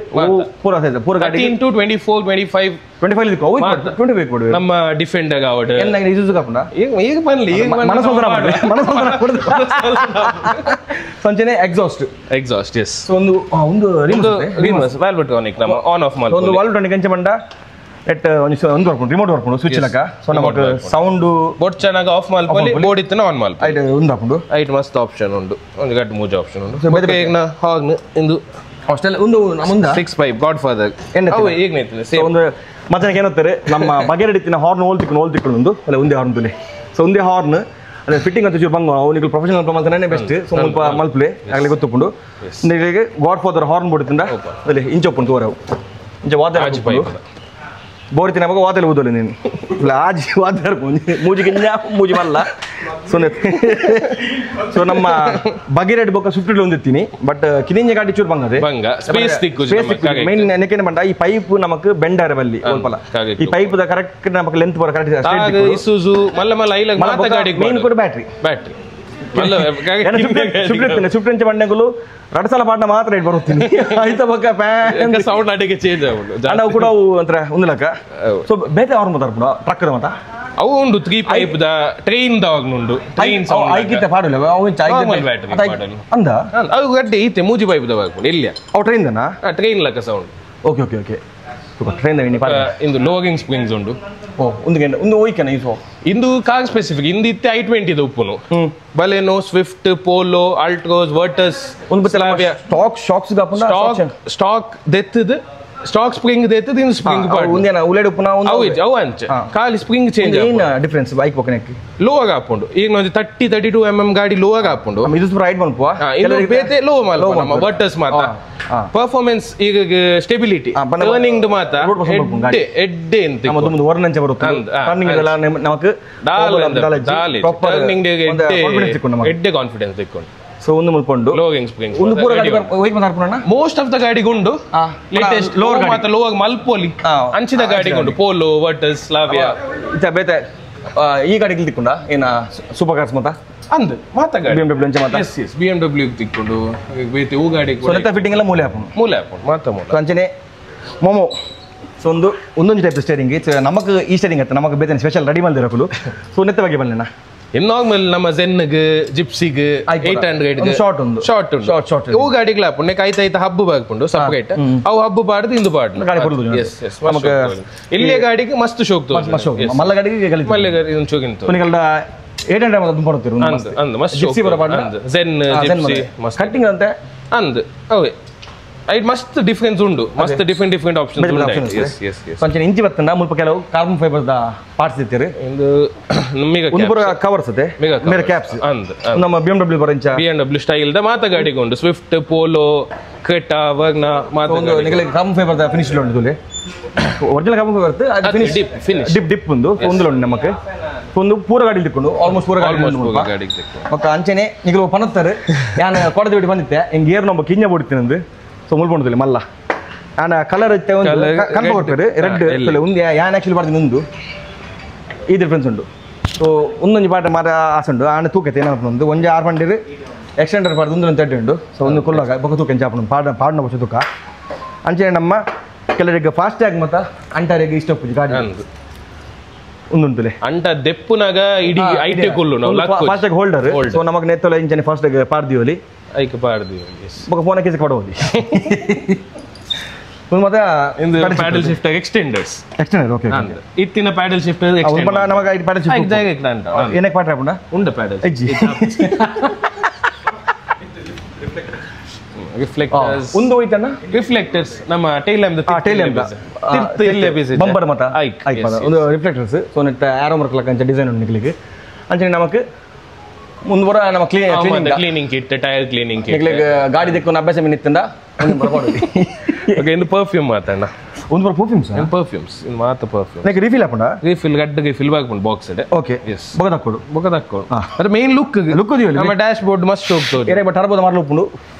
ಪೂರ ಸೈಜ್ ಪೂರ ಗಾಡಿ 13 to 24 25 ಇದಕ್ಕೆ 25 ಕೊಡು ನಮ್ಮ ಡಿಫೆಂಡರ್ ಅವಡು ಎಲ್ಲ ಇದು ಕಾಪುಂಡ ಈಗ ಬನ್ಲಿ ಈಗ ಮನಸಂತರ ಸಂಚನೆ ಎಕ್ಸಾಸ್ಟ್ ಎಸ್ ಒಂದು ರಿಮೋಟ್ ವಾಲ್ವ್ಟ್ರಾನಿಕ್ ನಮ್ಮ ಆನ್ ಆಫ್ ಮಾಲ್ ಒಂದು ವಾಲ್ವ್ಟ್ರಾನಿಕ್ ಎಂಚ ಬಂಡ ಎಟ್ ಒಂದು ವರ್ಕ್ ರಿಮೋಟ್ ವರ್ಕ್ ಸ್ವಿಚ್ ಲಕ ಸೊ ನಮಗೆ ಸೌಂಡ್ ಬೋಟ್ ಚೆನ್ನಾಗಿ ಆಫ್ ಮಾಲ್ಪಲ್ಲಿ ಬೋರ್ಡ್ ಇತ್ತನ ಆನ್ ಮಾಲ್ಪ ಐಟ್ ಒಂದು ಹಾಕೊಂಡು ಐಟ್ ಮಸ್ತ್ ಆಪ್ಷನ್ ಉಂಡು ಒಂದು ಗಟ್ಟು ಮೂಜ ಆಪ್ಷನ್ ಉಂಡು ಮತ್ತೆ ಈಗ ಹಾಗ್ನ ಇಂದು ಹಾಸ್ಟೆಲ್ ಒಂದು ಮುಂದ 65 ಗಾಡ್ ಫಾದರ್ ಅವು ಈಗ ನೈತಿಲ್ಲ ಸೇಮ್ ಒಂದು ಮತ್ತೆ ಏನಂತಾರೆ ನಮ್ಮ ಬಗೆರಡಿತ್ತಿನ ಹಾರ್ನ್ ಹೋಲ್ ತಿಕ್ಕೊಂಡು ಒಂದು ಅಲ್ಲ ಒಂದೇ ಹಾರ್ನ್ ತುಲಿ ಸೊ ಒಂದೇ ಹಾರ್ನ್ ಅದೇ ಫಿಟ್ಟಿಂಗ್ ಅಂತ ಚೂರು ಬಂಗ ಅವನಿಗೆ ಪ್ರೊಫೆಷನಲ್ ಪ್ರಮಾಣನೇ ಬೆಸ್ಟ್ ಸೊ ಸ್ವಲ್ಪ ಮಲ್ಪಲೆ ಆಗಲಿ ಗೊತ್ತುಕೊಂಡು ಗಾಡ್ ಫಾದರ್ ಹಾರ್ನ್ ಬೋರ್ಡ್ ತಿಂದ ಅಲ್ಲಿ ಇಂಚ ಒಪ್ಪುಂಟು ತೋರವು ಇಂಚ ವಾದ ಬೋರಿ ತಿನ್ನವಾಗ ವಾತಲ್ಲಿ ಊದೋಲಿ ನೀನು ಆಜಿ ವಾತ ಮೂಜಿ ಗಿಂಜ ಮೂಜಿ ಮಲ್ಲ ಸೊ ನಮ್ಮ ಬಗಿರೆಡ್ ಬೊಕ್ಕ ಸುಟ್ಟಿಲು ಹೊಂದಿತ್ತೀನಿ ಬಟ್ ಕಿನಿಂಜ ಗಾಡಿ ಚೂರು ಬಂಗದೆ ಮೈನ್ ನೆನೆಕೆನೆ ಬಂಡ ಈ ಪೈಪ್ ನಮಕ್ ಬೆಂಡಾರೆ ಬಲ್ಲಿ ಈ ಪೈಪ್ ದ ಕರೆಕ್ಟ್ ನಮಕ್ ಲೆಂತ್ ಬರ ಕರೆಕ್ಟ್ ಇಸುಜು ಮಲ್ಲ ಮಲ್ಲ ಐಲ ಮಾತ ಗಾಡಿ ಮೇನ್ ಕೂಡ ಬ್ಯಾಟರಿ ಸುಪ್ರಿಂಚ ಬಂಡೆಗಳು ಎರಡು ಸಲ ಪಾಡ್ನ ಮಾತ್ರ ಇಟ್ಟು ಬರುತ್ತೀನಿ ಆಯ್ತಾ ಬಕ್ಕ ಸೌಂಡ್ ಅಡಿಗೆ ಚೇಂಜ್ ಆಗುಂಡು ಅವು ಕೂಡ ಅವು ಒಂಥರ ಒಂದಿಲಕ್ಕ ಸೊ ಬೇತೆ ಅವ್ರ ಮಾತಾಡ್ಬಿಡ ಟ್ರಕ್ಕರ್ ಮತ ಅವು ಉಂಡು 3 ಪೈಪ್ ದ ಟ್ರೈನ್ ದಾಗ್ನುಂಡು ಟ್ರೈನ್ ಸೌಂಡ್ ಐಕಿತ್ತೆ ಪಾಡಲ್ಲ ಅವು ಅಂದ ಅದು ಗಡ್ಡೆ ಈತೆ ಮೂಜಿ ಪೈಪ್ ದ ಬಾಗ್ನುಂಡು ಇಲ್ಲಿಯ ಅವು ಟ್ರೈನ್ ದನಾ ಟ್ರೈನ್ ಲಕ್ಕ sound okay okay okay train ದ ಇಂದು ಲೋಗಿಂಗ್ ಸ್ಪ್ರಿಂಗ್ಸ್ ಉಂಡು ಓ ಒಂದು ಓಯ್ಕೆನ ಇದು ಇಂದು ಕಾಗ್ ಸ್ಪೆಸಿಫಿಕ್ ಇಂದು ಇತ್ತೆ i20 ದ ಉಪ್ಪುನು Baleno Swift Polo Altroz Virtus ಒಂದು ಸ್ಟಾಕ್ ಶಾಕ್ಸ್ ಸ್ಟಾಕ್ ದೆತ್ತದ ಸ್ಟಾಕ್ ಸ್ಪ್ರಿಂಗ್ ದೆತ್ತದ ಇನ್ ಸ್ಪ್ರಿಂಗ್ ಪಾರ್ಟ್ ಒಂದೇನ ಉಲೆಡ್ ಉಪ್ಪುನ ಅವು ಅಂಚೆ ಖಾಲಿ ಸ್ಪ್ರಿಂಗ್ ಚೇಂಜ್ ಏನ್ ಡಿಫರೆನ್ಸ್ ಬೈಕ್ ಬೊಕನೆಕ್ಕೆ ಲೋ ಆಗ ಹಾಕೊಂಡು ಈಗ ಒಂದು 32 mm ಗಾಡಿ ಲೋ ಆಗ ಹಾಕೊಂಡು ಇದು ರೈಡ್ ಬಂದ್ಪೋ ಇನ್ನು ಬೇತೆ ಲೋ ಮಾಲ್ ನಮ್ಮ ವರ್ಟಸ್ ಮಾತ ಪರ್ಫಾರ್ಮೆನ್ಸ್ ಈಗ ಸ್ಟೆಬಿಲಿಟಿ ಟರ್ನಿಂಗ್ ಮಾತ ಎಡ್ಡೆ ಅಂತ ನಮ್ಮದು ವರ್ಣಂಚ ಬರುತ್ತೆ ಟರ್ನಿಂಗ್ ಎಲ್ಲ ನಮಗೆ ಟರ್ನಿಂಗ್ ಎಡ್ಡೆ ಕಾನ್ಫಿಡೆನ್ಸ್ ತೆಕ್ಕೊಂಡು ಸೊ ಒಂದು ಮುಲ್ಕೊಂಡು ಲೋಗಿಂಗ್ ಸ್ಪ್ರಿಂಗ್ ಒಂದು ಪೂರ ಗಾಡಿ ವೈಟ್ ಮಾತಾಡ್ಕೊಳ್ಳೋಣ ಮೋಸ್ಟ್ ಆಫ್ ದ ಗಾಡಿಗುಂಡು ಲೇಟೆಸ್ಟ್ ಲೋ ಮಾತ ಲೋ ಮಲ್ಪೋಲಿ ಅಂಚಿದ ಗಾಡಿಗುಂಡು ಪೋಲೋ ವರ್ಟಸ್ ಸ್ಲಾವಿಯಾ ಇತ ಬೇತೆ ಈ ಗಾಡಿಗೆ ತಿಕ್ಕೊಂಡ ಏನ ಸೂಪರ್ ಕಾರ್ಸ್ ಮತ ಅಂದ್ ಮಾತ ಗಾಡಿ BMW ಅಂಚ ಮತ ಎಸ್ ಎಸ್ BMW ತಿಕ್ಕೊಂಡು ಬೇತೆ ಊ ಗಾಡಿ ಸೊ ನೆತ್ತ ಫಿಟ್ಟಿಂಗ್ ಎಲ್ಲ ಮೂಲೆ ಹಾಕೊಂಡು ಮಾತ ಅಂಚನೆ ಮೊಮೋ ಸೊ ಒಂದೊಂದು ಟೈಪ್ ಸ್ಟೇರಿಂಗ್ ನಮಗೆ ಈ ಸ್ಟೇರಿಂಗ್ ಅಂತ ನಮಗೆ ಬೇತೆ ಸ್ಪೆಷಲ್ ರೆಡಿ ಮಾಡಿದಿರಕಲು ಸೊ ನೆತ್ತ ಬಗ್ಗೆ ಬನ್ನೇನ ನಾರ್ಮಲ್ ನಮ್ಮ ಝೆನ್ಗೆ ಜಿಪ್ಸಿಗೆ 800 ಶಾರ್ಟ್ ಇವು ಗಾಡಿಗಳು ಹಾಕೊಂಡು ಕಾಯ್ತಾಯ್ತ ಹಬ್ಬ ಬಾಗ್ಕೊಂಡು ಸಪ್ರೇಟ್ ಅವು ಹಬ್ಬ ಬಾಡ್ದು ಇಂದು ಬಾಡ್ದು ಇಲ್ಲಿಯ ಗಾಡಿಗೆ ಮಸ್ತ್ ಶೋಕ್ ಮಲ್ಲ ಗಾಡಿಗೆ ಮಲ್ಲ ಗಾಡಿ ಶೋಕಿಂತು 800 ಅದು ಬರುತ್ತಿರು ಅಂದ್ ಮಸ್ತ್ ಜಿಪ್ಸಿ ಬರಬಾರ್ದು ಝೆನ್ ಜಿಪ್ಸಿ ಮಸ್ತ್ ಕಟ್ಟಿಂಗ್ ಅಂತೆ ಅಂದ್ ಅವೇ ಐಟ್ ಮಸ್ತ್ ಡಿಫರೆನ್ಸ್ ಉಂಡು ಮಸ್ತ್ ಡಿಫರೆಂಟ್ ಆಪ್ಷನ್ಸ್ ಉಂಡು ಎಸ್ ಎಸ್ ಎಸ್ ಕೊಂಚ ಇಂಚಿ ಬರ್ತಂಡ ಮುಲ್ಪ ಕೆಲವು ಕಾರ್ಬನ್ ಫೈಬರ್ ದ ಪಾರ್ಟ್ಸ್ ಇರ್ತೀರಿ ಇಂದು ಮೆಗಾ ಒಂದು ಪೂರ ಕವರ್ಸ್ ಅದೆ ಮೇರೆ ಕ್ಯಾಪ್ಸ್ ಅಂದ್ ನಮ್ಮ BMW ಬರಂಚ BMW ಸ್ಟೈಲ್ ದ ಮಾತ ಗಾಡಿಗೊಂಡು ಸ್ವಿಫ್ಟ್ ಪೋಲೋ ಕ್ರೆಟಾ ವರ್ನಾ ಮಾತ ಒಂದು ನಿಗಲೆ ಕಾರ್ಬನ್ ಫೈಬರ್ ದ ಫಿನಿಶ್ ಉಂಡು ತುಲೆ ಒರಿಜಿನಲ್ ಕಾರ್ಬನ್ ಫೈಬರ್ ಅದು ಫಿನಿಶ್ ಡಿಪ್ ಒಂದು ಉಂಡು ನಮಗೆ ಒಂದು ಪೂರ ಗಾಡಿ ತಿಕ್ಕೊಂಡು ಆಲ್ಮೋಸ್ಟ್ ಪೂರ ಗಾಡಿ ಮಕ್ಕ ಅಂಚನೆ ನಿಗಲು ಪನತ್ತಾರೆ ಯಾನ್ ಕೊಡದ ಬಿಟ್ಟು ಬಂದಿತ್ತೆ ಹಿಂಗೆ ಗೇರ್ ನಮ್ಮ ಕಿಂಜ ಬಿಡ್ತೀನಿ ಸೊ ಮುಳ್ಕೊಂಡದಲ್ಲಿ ಮಲ್ಲ ನಾನು ಕಲರ್ ಇತ್ತೆ ಒಂದು ಕನ್ಫರ್ಮ್ ಕೊಡ್ತಾರೆ ರೆಡ್ ಒಂದು ಯಾನ್ ಆ್ಯಕ್ಚುಲಿ ಬರ್ತೀನಿ ಒಂದು ಈ ಡಿಫ್ರೆನ್ಸ್ ಉಂಟು ಸೊ ಒಂದೊಂದು ಪಾಠ ಮಾರ ಆಸೆ ಆನೆ ತೂಕತೆ ಏನಾಗ್ತದೆ ಒಂದು 6 ಬಂದಿರು ಎಕ್ಸ್ಟೆಂಡರ್ ಪಾಡ್ದು ಒಂದು 30 ಉಂಟು ಸೊ ಒಂದು ಕೊಲ್ಲಾಗ ಬೊಕ್ಕ ತೂಕ ಚಾಪಣ ಪಾಡಿನ ಬಚ್ಚ ತೂಕ ಅಂಚೆ ನಮ್ಮ ಕೆಲವರಿಗೆ ಫಾಸ್ಟ್ಯಾಗ್ ಮತ್ತು ಅಂಟಾರಿಗೆ ಇಷ್ಟ ಗಾಡಿ ಒಂದುಂಟುಲೆ ಅಂಟ ದೆಪ್ಪುನಾಗ ಇಡೀ ಐಟೆ ಕೊಲ್ಲು ನಾವು ಫಾಸ್ಟ್ಯಾಗ್ ಹೋಲ್ಡರ್ ಸೊ ನಮಗೆ ನೆತ್ತಲ ಇಂಚನೆ ಫಾಸ್ಟ್ಯಾಗ್ ಪಾಡ್ದೀವಲ್ಲಿ ಐಕೆ ಪಾಡ್ದೀವಿ ಬೊಕ್ಕ ಫೋನ್ ಕೇಸ್ ಕೊಡೋದು ಮತ್ತೆ ಇಂದು ಪ್ಯಾಡಲ್ ಶಿಫ್ಟ್ ಎಕ್ಸ್ಟೆಂಡರ್ಸ್ ಓಕೆ ಇತ್ತಿನ ಪ್ಯಾಡಲ್ ಶಿಫ್ಟ್ ಎಕ್ಸ್ಟೆಂಡರ್ ನಮಗೆ ಐದು ಪ್ಯಾಡಲ್ ಶಿಫ್ಟ್ ಜಾಗ ಇಕ್ಕಾಂತ ಏನಕ್ಕೆ ಪಾಡ್ರ ಪುಂಡ ಉಂಡ ಪ್ಯಾಡಲ್ ಎಜ್ಜಿ ರಿಫ್ಲೆಕ್ಟರ್ಸ್ ಒಂದು ಹೋಯ್ತಣ್ಣ ರಿಫ್ಲೆಕ್ಟರ್ಸ್ ನಮ್ಮ ಟೈಲ್ ಲ್ಯಾಂಪ್ ಬಂಬರ್ ಮತ ಐಕ್ ಒಂದು reflectors so net arrow mark ಅಂಚ ಡಿಸೈನ್ ಉಂಟು ನಿಕ್ಲಿಗೆ ಅಂಚನೆ ನಮಗೆ ಮುಂದುವರ ನಮ್ಮ cleaning kit tyre cleaning kit ಗಾಡಿ ದೆಕ್ಕೊಂಡು ಅಭ್ಯಾಸ ಮಿನಿತ್ತಂದ ಓಕೆ ಇಂದು ಪರ್ಫ್ಯೂಮ್ ಮಾತಣ್ಣ ಒಂದು ಪರ್ಫ್ಯೂಮ್ಸ್ ಪರ್ಫ್ಯೂಮ್ಸ್ ಇನ್ನು ಮಾತ ಪರ್ಫ್ಯೂಮ್ ನನಗೆ ರಿಫಿಲ್ ಹಾಕೊಂಡ ರಿಫಿಲ್ ಗಡ್ಡ ರಿಫಿಲ್ ಬಾಗ್ಕೊಂಡು ಬಾಕ್ಸ್ ಇದೆ ಓಕೆ ಎಸ್ ಬೊಗದಕ್ಕೊಡು ಅದು ಮೇನ್ ಲುಕ್ ದಿವಲಿ ನಮ್ಮ ಡ್ಯಾಶ್ ಬೋರ್ಡ್ ಮಸ್ತ್ ಹೋಗ್ತದೆ ಏನೇ ಬಟ್ ಟರ್ಬೋದ ಮಾರ್ಲು ಉಪ್ಪುಂಡು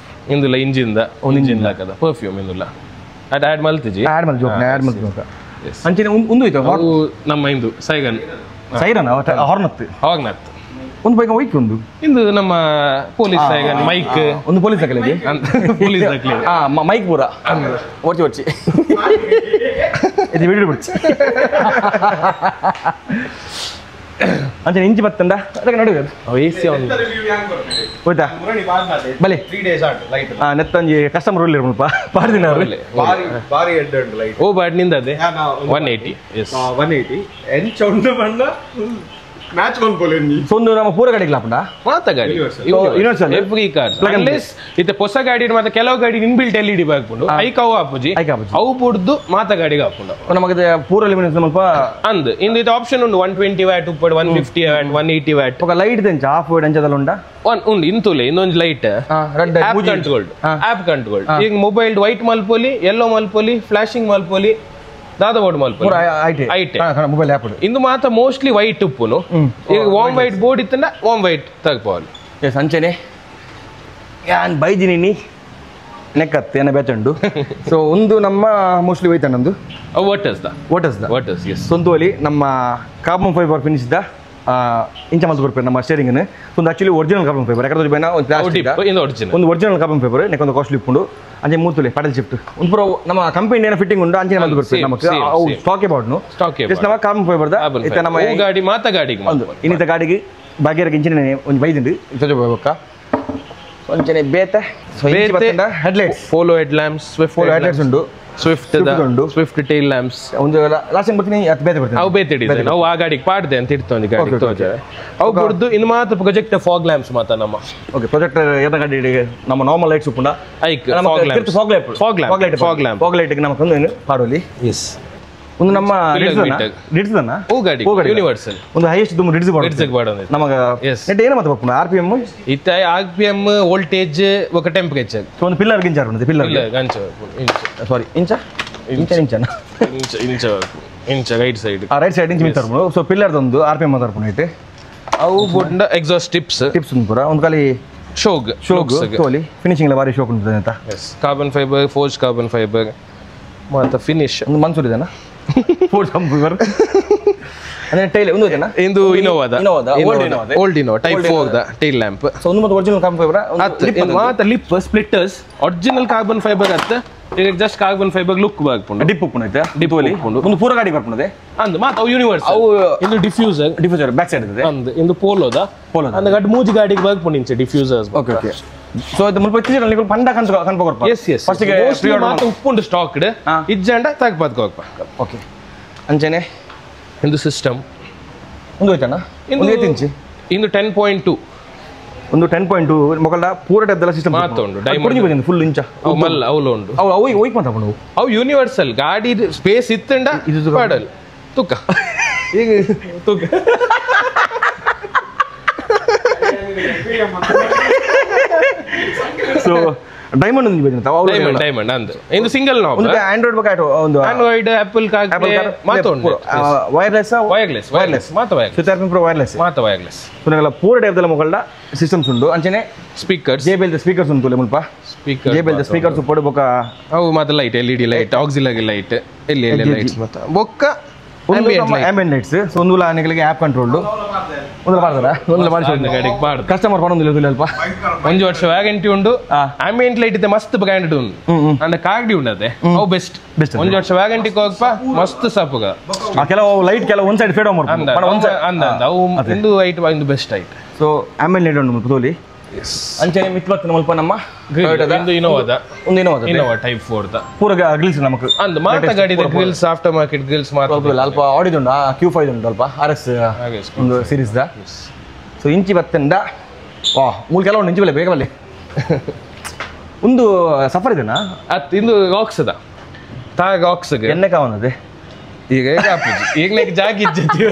ಇಂದುಲ್ಲ ಇಂಜಿನ್ ಹಾಕದ ಪರ್ಫ್ಯೂಮ್ ಇಂದುಲ್ಲ ಅದು ಆಡ್ ಮಲ್ತಿಜಿ ಆಡ್ ಮಲ್ಜೋಕ ಅಂಚಿನ ಒಂದು ಹೋಯ್ತು ನಮ್ಮ ಇಂದು ಸೈರನ್ ಹಾರ್ನತ್ ಒಂದು ಬೈಕ್ ವೈಕ್ ಒಂದು ಇಂದು ನಮ್ಮ ಪೊಲೀಸ್ ಸೈರನ್ ಮೈಕ್ ಒಂದು ಪೊಲೀಸ್ ಹಾಕಲಿಗೆ ಪೊಲೀಸ್ ಹಾಕಲಿ ಮೈಕ್ ಪೂರ ಓಡ್ಚಿ ಇದು ವಿಡಿಯೋ ಬಿಡ್ಚಿ ಅಂಚೆ ಇಂಚಿ ಬತ್ತಂಡ ಅದಕ್ಕೆ ನಡುವೆ ಎಸಿ ಹೋಯ್ತಾ ಬಲಿ ನೆತ್ತಂಜಿ ಕಸ್ಟಮರ್ ಉಳ್ಳಿ ಮುಲ್ಪ ಪಾಡ್ದಿನ ಓ ಬಾಡ್ ನಿಂದದೆ 180 ಎಸ್ 180 ಎಂಚ ಉಂಡು ಬಂಡ ಮ್ಯಾಚ್ ಕೊಂಡ್ಕೊಳ್ಳಿ ಒಂದು ನಮ್ಮ ಪೂರ ಗಾಡಿಗೆ ಲಾಪಂಡ ಮಾತ ಗಾಡಿ ಎವ್ರಿ ಕಾರ್ ಅನ್ಲೆಸ್ ಇತ್ತೆ ಹೊಸ ಗಾಡಿ ಮಾತ ಕೆಲವು ಗಾಡಿ ಇನ್ಬಿಲ್ಟ್ LED ಬಾಗ್ಕೊಂಡು ಐಕ್ ಅವು ಆಪುಜಿ ಅವು ಪುಡ್ದು ಮಾತ ಗಾಡಿಗೆ ಹಾಕೊಂಡು ನಮಗೆ ಪೂರ ಲಿಮಿಟ್ ಸ್ವಲ್ಪ ಅಂದ್ ಇಂದು ಇದು ಆಪ್ಷನ್ ಉಂಡು 120 ವ್ಯಾಟ್ ಉಪ್ಪಡ್ 150 ವ್ಯಾಟ್ 180 ವ್ಯಾಟ್ ఒక ಲೈಟ್ ದೆಂಚ ಆಫ್ ವೈಡ್ ಅಂಚದಲ್ಲ ಉಂಡ ಉಂಡು ಇಂತುಲೆ ಇನ್ನೊಂದು ಲೈಟ್ ಆಪ್ ಕಂಟ್ರೋಲ್ಡ್ ಈಗ ಮೊಬೈಲ್ ವೈಟ್ ಮಲ್ಪೋಲಿ ಯೆಲ್ಲೋ ಮಲ್ಪೋಲಿ ಫ್ಲಾಶಿಂಗ್ ಮಲ್ಪೋಲಿ ದಾದ ಬೋರ್ಡ್ ಮಲ್ಪ ಐಟೆ ಮೊಬೈಲ್ ಆ್ಯಪ್ ಇಂದು ಮಾತ್ರ ಮೋಸ್ಟ್ಲಿ ವೈಟ್ ಉಪ್ಪುನು ಈಗ ವಾಮ್ ವೈಟ್ ಬೋರ್ಡ್ ಇತ್ತಂಡ ವಾಮ್ ವೈಟ್ ತಗೋవాలి ಎಸ್ ಅಂಚೆನೆ ಯಾನ್ ಬೈದಿನಿ ನೆಕ್ಕತ್ತೆ ಏನ ಬೇಚಂಡು ಸೊ ಒಂದು ನಮ್ಮ ಮೋಸ್ಟ್ಲಿ ವೈಟ್ ಅನ್ನೊಂದು ವಾಟರ್ಸ್ ಎಸ್ ಸ್ವಂತವಲ್ಲಿ ನಮ್ಮ ಕಾರ್ಬನ್ ಫೈಬರ್ ಫಿನಿಶ್ ದ ಇಂಚ ಮಲ್ತು ಬರ್ಪೇರು ನಮ್ಮ ಸ್ಟೇರಿಂಗ್ ಒಂದು ಆಕ್ಚುಲಿ ಒರಿಜಿನಲ್ ಕಾರ್ಬನ್ ಫೈಬರ್ ಯಾಕಂದ್ರೆ ಬೈನ ಒಂದು ಒರಿಜಿನಲ್ ಕಾರ್ಬನ್ ಫೈಬರ್ ನೆಕ್ಕೊಂದು ಕಾಸ್ಟ್ಲಿ ಇಪ್ಪುಂಡು ಅಂಚೆ ಮೂರ್ತುಲೆ ಪಡಲ್ ಶಿಫ್ಟ್ ಒಂದು ಪೂರ ನಮ್ಮ ಕಂಪನಿ ಏನೋ ಫಿಟ್ಟಿಂಗ್ ಉಂಡು ಅಂಚೆ ಮಲ್ತು ಬರ್ಪೇರು ನಮಗೆ ಅವು ಸ್ಟಾಕ್ ಅಬೌಟ್ನು ಜಸ್ಟ್ ನಮ್ಮ ಕಾರ್ಬನ್ ಫೈಬರ್ ದ ಇತ್ತ ನಮ್ಮ ಗಾಡಿ ಮಾತ ಗಾಡಿಗೆ ಒಂದು ಇನ್ನಿತ ಗಾಡಿಗೆ ಭಾಗ್ಯರಿಗೆ ಇಂಚಿನ ಒಂದು ಬೈದಿಂಡು ಇತ್ತ ಹೋಗ್ಬೇಕ ಒಂಚನೆ ಬೇತೆ headlights polo head lamps headlights ಉಂಡು ಸ್ವಿಫ್ಟ್ ಟೈಲ್ ಲ್ಯಾಂಪ್ಸ್ ಒಂದು ಲಾಸ್ಟ್ ಟೈಮ್ ಬರ್ತೀನಿ ಅದು ಬೇತೆ ಬರ್ತೀನಿ ಅವು ಬೇತಿಡಿದೆ ನಾವು ಆ ಗಾಡಿಗೆ ಪಾಡ್ದೆ ಅಂತ ಇಡ್ತೊಂದು ಗಾಡಿ ತೋಜ ಅವು ಕೊಡ್ದು ಇನ್ನು ಮಾತ್ರ ಪ್ರೊಜೆಕ್ಟ್ ಫಾಗ್ ಲ್ಯಾಂಪ್ಸ್ ಮಾತ ನಮ್ಮ ಓಕೆ ಪ್ರೊಜೆಕ್ಟರ್ ಏನ ಗಾಡಿ ನಮ್ಮ ನಾರ್ಮಲ್ ಲೈಟ್ಸ್ ಉಪ್ಪುಂಡ ಐಕ್ ಫಾಗ್ ಲ್ಯಾಂಪ್ ನಮಗೆ ಒಂದು ಪಾಡೋಲಿ ಎಸ್ ಒಂದು ನಮ್ಮ ಡಿಡ್ಸ್ದನ್ನ ಓ ಗಾಡಿ ಯೂನಿವರ್ಸಲ್ ಒಂದು ಹೈಯೆಸ್ಟ್ ದುಮ್ ಡಿಡ್ಸ್ ಬಾಡೋದು ನಮಗೆ ನೆಟ್ ಏನು ಮತ್ತೆ ಬಪ್ಪುಂಡ RPM ಇತ್ತ RPM ವೋಲ್ಟೇಜ್ ఒక ಟೆಂಪರೇಚರ್ ಸೊ ಒಂದು ಪಿಲ್ಲರ್ ಗಿಂಚಾರ್ ಉಂಟು ಪಿಲ್ಲರ್ ಗಂಚ ಸಾರಿ ಇಂಚ right side right side inch ಮಿಂತಾರ್ ಸೊ ಪಿಲ್ಲರ್ ಒಂದು RPM ಮಾತಾಡ್ಕೊಂಡು ಇಟ್ಟು ಅವು ಬೊಂಡ ಎಕ್ಸಾಸ್ಟ್ ಟಿಪ್ಸ್ ಉಂಟು ಪೂರ ಒಂದು ಖಾಲಿ ಶೋಗ್ ತೋಲಿ ಫಿನಿಶಿಂಗ್ ಎಲ್ಲ ಭಾರಿ ಶೋಕ್ ಉಂಟು ಅಂತ carbon fibre forge carbon fibre ಮತ್ತೆ ಫಿನಿಶ್ ಒಂದು ಮನ್ಸೂರ್ ಇದೆನಾ ಫೋರ್ಜ್ ಕಾರ್ಬನ್ ಫೈಬರ್ ಅಂದ್ರೆ ಟೈಲ್ ಒಂದು ಇದೆನಾ ಇಂದು ಇನೋವಾದ ಓಲ್ಡ್ ಇನೋವಾ ಟೈಪ್ 4 ದ ಟೈಲ್ ಲ್ಯಾಂಪ್ ಸೊ ಒಂದು ಮತ್ತೆ ಒರಿಜಿನಲ್ ಕಾರ್ಬನ್ ಫೈಬರ್ ಮಾತ lip splitters original carbon fibre ಅತ್ತ ಈಗ ಜಸ್ಟ್ ಕಾರ್ಬನ್ ಫೈಬರ್ ಲುಕ್ ಬಾಗ್ಪುಂಡು ಡಿಪ್ ಉಪ್ಪುಂಡು ಡಿಪ್ ಒಲಿ ಒಂದು ಪೂರ ಗಾಡಿ ಬರ್ಪುಂಡೆ ಅಂದ್ ಮಾತ ಅವು ಯೂನಿವರ್ಸ್ ಅವು ಇಂದು ಡಿಫ್ಯೂಸರ್ ಬ್ಯಾಕ್ ಸೈಡ್ ಇದೆ ಅಂದ್ ಇಂದು ಪೋಲೋದ ಅಂದ್ ಗಡ್ ಮೂಜಿ ಗಾಡಿಗೆ ಬಾಗ್ಪುಂಡು ಇಂಚೆ ಡಿಫ್ಯೂಸರ್ಸ್ ಓಕೆ ಸೊ ಇದು ಮುಲ್ಪ ಇತ್ತಿನ ನೀವು ಪಂಡ ಕನ್ಪ ಕೊರ್ಪ ಎಸ್ ಫಸ್ಟ್ ಗೆ ಮಾತ ಉಪ್ಪುಂಡು ಸ್ಟಾಕ್ಡ್ ಇಜ್ಜಂಡ ತಗಪದ ಕೋಪ ಓಕೆ ಅಂಚೆನೆ ಇಂದು ಸಿಸ್ಟಮ್ ಒಂದು ಹೋಯ್ತಾನ ಇಂದು 8 ಇಂಚ್ ಇಂದು 10.2 ಒಂದು 10.2 ಮೊಕಲ್ಡ ಪೂರ ಟೆದ್ದಲ ಸಿಸ್ಟಮ್ ಮಾತುಂಡು ಡೈಮಂಡ್ ಬಂದಿದೆ ಫುಲ್ ಇಂಚ ಅವು ಮಲ್ಲ ಅವಲು ಉಂಡು ಅವು ಹೋಯ್ಕ್ ಮಾತಾಪುಂಡು ಅವು ಯೂನಿವರ್ಸಲ್ ಗಾಡಿ ಸ್ಪೇಸ್ ಇತ್ತಂಡ ಇದು ಪಾಡಲ್ ತುಕ ಈಗ ತುಕ ಸೊ ಡೈಮಂಡ್ ಒಂದು ಬಂದಿದೆ ಅವು ಡೈಮಂಡ್ ಅಂದ್ ಇಂದು ಸಿಂಗಲ್ ನಾಬ್ ಒಂದು ಆಂಡ್ರಾಯ್ಡ್ ಬಕಾಟೋ ಒಂದು ಆಂಡ್ರಾಯ್ಡ್ ಆಪಲ್ ಕಾಗ್ಲೆ ಮಾತುಂಡು ವೈರ್ಲೆಸ್ ಮಾತ ವೈರ್ಲೆಸ್ ಸುತಾರ್ಪಿನ್ ಪ್ರೋ ವೈರ್ಲೆಸ್ ಮಾತ ವೈರ್ಲೆಸ್ ಪುನಗಲ ಪೂರ ಟೈಪ್ ದಲ ಮೊಕಲ್ಡ ಸಿಸ್ಟಮ್ಸ್ ಉಂಡು ಅಂಚನೆ ಸ್ಪೀಕರ್ಸ್ JBL ದ ಸ್ಪೀಕರ್ಸ್ ಉಂಟು ಮುಲ್ಪ JBL ದ ಸ್ಪೀಕರ್ಸ್ ಪೊಡು ಬೊಕ ಅವು ಮಾತ light LED light auxiliary light LED lights ಮಾತ ಬೊಕ್ಕ ಆಂಬಿಯಂಟ್ ಲೈಟ್ಸ್ ಸೊ ಒಂದು ಲಾನೆಗಳಿಗೆ ಆಪ್ ಕಂಟ್ರೋಲ್ಡ್ ಒಂದು ಮಾಡ್ತಾರ ಒಂದು ಮಾಡಿ ಗಾಡಿಗೆ ಪಾಡ್ ಕಸ್ಟಮರ್ ಪಡೊಂದಿಲ್ಲ ಅಲ್ಪ ಒಂದು ವರ್ಷ ವ್ಯಾರಂಟಿ ಉಂಡು ಆಂಬಿಯಂಟ್ ಲೈಟ್ ಇದೆ ಮಸ್ತ್ ಬ್ರ್ಯಾಂಡ್ ಉಂಡು ಅಂದ ಕಾಗಡಿ ಉಂಡದೆ ಅವು ಬೆಸ್ಟ್ ಒಂದು ವರ್ಷ ವ್ಯಾರಂಟಿ ಹೋಗಪ್ಪ ಮಸ್ತ್ ಸಪಗ ಕೆಲವು ಲೈಟ್ ಕೆಲವು ಒಂದು ಸೈಡ್ ಫೇಡ್ ಅಂದ ಅವು ಒಂದು ಐಟ್ ಒಂದು ಬೆಸ್ಟ್ ಐಟ್ ಸೊ ಆಂಬಿಯಂಟ್ ಲೈಟ್ ಉಂಟು ತೋಲಿ ಅಂಚನೆ ಮಿತ್ವತ್ತು ಮುಲ್ಪ ನಮ್ಮ ಇಂದು ಇನೋವಾದ ಒಂದು ಇನೋವಾ ಟೈಪ್ 4 ದ ಪೂರ ಗ್ರಿಲ್ಸ್ ನಮಗೆ ಅಂದ ಮಾತ ಗಾಡಿ ಗ್ರಿಲ್ಸ್ ಆಫ್ಟರ್ ಮಾರ್ಕೆಟ್ ಗ್ರಿಲ್ಸ್ ಮಾತ್ರ ಅಲ್ಪ ಆಡಿದ್ ಉಂಡು Q5 ಉಂಟು ಅಲ್ಪ RS ಒಂದು ಸೀರೀಸ್ ದ ಸೊ ಇಂಚಿ ಬತ್ತಂಡ ವಾ ಮೂಲ ಕೆಲವು ಇಂಚಿ ಬಲೆ ಬೇಗ ಬಲ್ಲಿ ಒಂದು ಸಫರ್ ಇದೆನಾ ಅತ್ ಇಂದು ರಾಕ್ಸ್ ಅದ ತಾ ರಾಕ್ಸ್ ಎಣ್ಣೆ ಕಾವನದೆ ಈಗ ಈಗ ಜಾಗ ಇಜ್ಜತಿ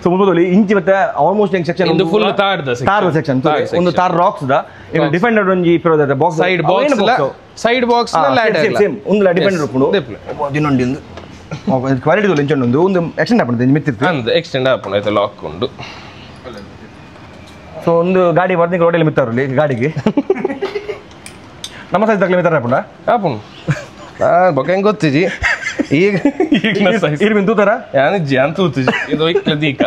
ಸೊ ಮುಲ್ಪದಲ್ಲಿ ಇಂಚಿ ಮತ್ತೆ ಆಲ್ಮೋಸ್ಟ್ ಸೆಕ್ಷನ್ ಇಂದು ಫುಲ್ ತಾರ್ ಸೆಕ್ಷನ್ ಒಂದು ತಾರ್ ರಾಕ್ಸ್ ದ ಈಗ ಡಿಫೆಂಡರ್ ಒಂಜಿ ಇಪ್ರದ box side box ladder same ಒಂದು ಡಿಫೆಂಡರ್ ಉಪ್ಪುಂಡು ದಿನೊಂಡಿ ಒಂದು ಕ್ವಾಲಿಟಿ ತೋಲೆ ಇಂಚ ಒಂದು ಎಕ್ಸ್ಟೆಂಡ್ ಆಪುಂಡು ಮಿತ್ತಿತ್ತು ಅಂದ್ ಎಕ್ಸ್ಟೆಂಡ್ ಆಪುಂಡು ಐತೆ ಲಾಕ್ ಉಂಡು ಸೊ ಒಂದು ಗಾಡಿ ಬರ್ನಿಗೆ ರೋಡಲ್ಲಿ ಮಿತ್ತಾರಲ್ಲಿ ಗಾಡಿಗೆ ನಮ್ಮ ಸೈಜ್ ತಕ್ಕಲೆ ಮಿತ್ತಾರ ಆಪುಂಡ ಆಪುಂಡು ಬೊಕ್ಕ ಹೆಂಗೆ ಗೊತ್ತಿಜಿ ಈಗ ಇರ್ಮಿನ್ ತೂತಾರ ಯಾನಿಜ್ಜಿ ಅಂತ ತೂತಿಜಿ ಇದು ಇಕ್ಲ ದೀಕ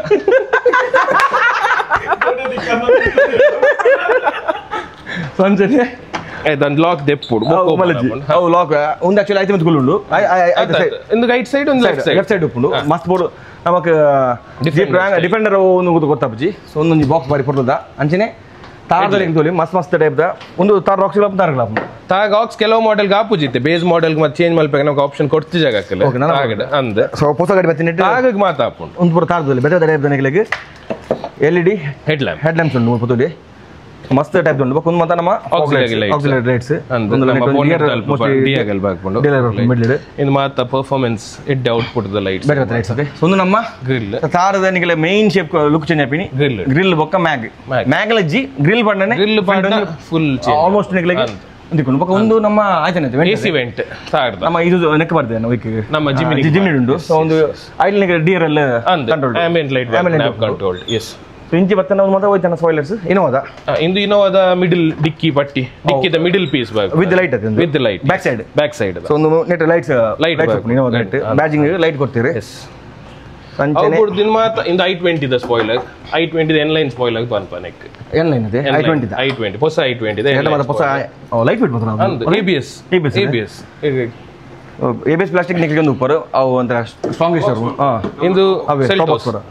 ಸಂಜೆ ಅದೊಂದು ಲಾಕ್ ದೆಪ್ಪುಡು ಅವು ಲಾಕ್ ಒಂದು ಆಕ್ಚುಲಿ ಐತೆ ಮತ್ತೆ ಉಂಡು ಒಂದು ರೈಟ್ ಸೈಡ್ ಒಂದು ಲೆಫ್ಟ್ ಸೈಡ್ ಉಪ್ಪುಂಡು ಮಸ್ತ್ ಬೋರ್ಡು ನಮಗೆ ಡಿಫೆಂಡರ್ ಒಂದು ಗೊತ್ತಾಪಜಿ ಸೊ ಒಂದೊಂದು ಬಾಕ್ಸ್ ಬಾರಿ ಕೊಡ್ತದ ಅಂಚನೆ ತಾರದಲ್ಲಿ ತೋಲಿ ಮಸ್ತ್ ಟೈಪ್ ದ ಒಂದು ತಾರ್ ರಾಕ್ಸ್ ತಾರಗಳ ತಾಗ ಆಕ್ಸ್ ಕೆಲವು ಮಾಡೆಲ್ ಆಪುಜಿತ್ತೆ ಬೇಸ್ ಮಾಡೆಲ್ ಮತ್ತೆ ಚೇಂಜ್ ಮಾಡ್ಬೇಕು ನಮಗೆ ಆಪ್ಷನ್ ಕೊಡ್ತಿ ಜಾಗಕ್ಕೆ ಅಂದ ಸೊ ಹೊಸ ಗಾಡಿ ಬರ್ತೀನಿ ತಾಗ ಮಾತಾಪುಂಡು ಒಂದು ಪೂರ ತಾರದಲ್ಲಿ ಬೇರೆ ಟೈಪ್ ದನೆಗಳಿಗೆ LED ಹೆಡ್ ಲ್ಯಾಂಪ್ಸ್ ಉಂಟು ಪುತ್ತೂಲಿ ಮಸ್ತ್ ಟೈಪ್ ಉಂಟು ಒಂದು ಮಾತ ನಮ್ಮ ಆಕ್ಸಿಲರಿ ಲೈಟ್ಸ್ ಇನ್ನು ಮಾತ ಪರ್ಫಾರ್ಮೆನ್ಸ್ ಇಡ್ ಔಟ್ಪುಟ್ ದ ಲೈಟ್ಸ್ ಬೇರೆ ಲೈಟ್ಸ್ ಓಕೆ ಒಂದು ನಮ್ಮ ಗ್ರಿಲ್ ತಾರದ ನಿಗಲೆ ಮೇನ್ ಶೇಪ್ ಲುಕ್ ಚೇಂಜ್ ಆಪಿನಿ ಗ್ರಿಲ್ ಬೊಕ್ಕ ಮ್ಯಾಗ್ ಲಜ್ಜಿ ಗ್ರಿಲ್ ಪಂಡನೆ ಫುಲ್ ಆಲ್ಮೋಸ್ಟ್ ನಿಗಲೆ ಅಂದಿಕೊಂಡು ಬೊಕ ಒಂದು ನಮ್ಮ ಆಯ್ತಾನೆ ಎಸಿ ವೆಂಟ್ ತಾರ್ದ ನಮ್ಮ ಇದು ನೆಕ್ ಬರ್ತದೆ ನಮ್ಮ ಜಿಮ್ನಿ ಉಂಟು ಸೊ ಒಂದು ಐಡ್ಲಿಗೆ ಡಿಯರ್ ಎಲ್ಲ control ambient light controls ಇಂಚಿ ಬತ್ತ ನಾವು ಮಾತ್ರ ಹೋಯ್ತಾನ ಸ್ಪಾಯ್ಲರ್ಸ್ ಇನೋವಾದ ಇನೋವಾದ ಮಿಡಲ್ ಡಿಕ್ಕಿ ಪಟ್ಟಿ ಡಿಕ್ಕಿದ ಮಿಡಲ್ ಪೀಸ್ ವಿತ್ ಲೈಟ್ ಅದು with light back side so ಒಂದು ನೆಟ್ ಲೈಟ್ಸ್ ಲೈಟ್ ಇನೋವಾದ ನೆಟ್ ಬ್ಯಾಜಿಂಗ್ ಲೈಟ್ ಕೊಡ್ತೀರಿ ಎಸ್ ಅವ್ರು ದಿನ ಮಾತ್ರ ಇಂದ i20 ದ ಸ್ಪಾಯ್ಲರ್ i20 ದ ಎನ್ಲೈನ್ ಸ್ಪಾಯ್ಲರ್ ಪನ್ಪನೆಕ್ ಎನ್ಲೈನ್ ಇದೆ i20 ಹೊಸ i20 ದ ಹೊಸ ಲೈಟ್ ವೆಟ್ ಮಾತ್ರ ABS ABS ಪ್ಲಾಸ್ಟಿಕ್ ನಿಕ್ಲಿಗೆ ಒಂದು ಉಪ್ಪರು ಅವು ಒಂಥರ ಸ್ಟ್ರಾಂಗೆಸ್ಟ್ ಇಂದು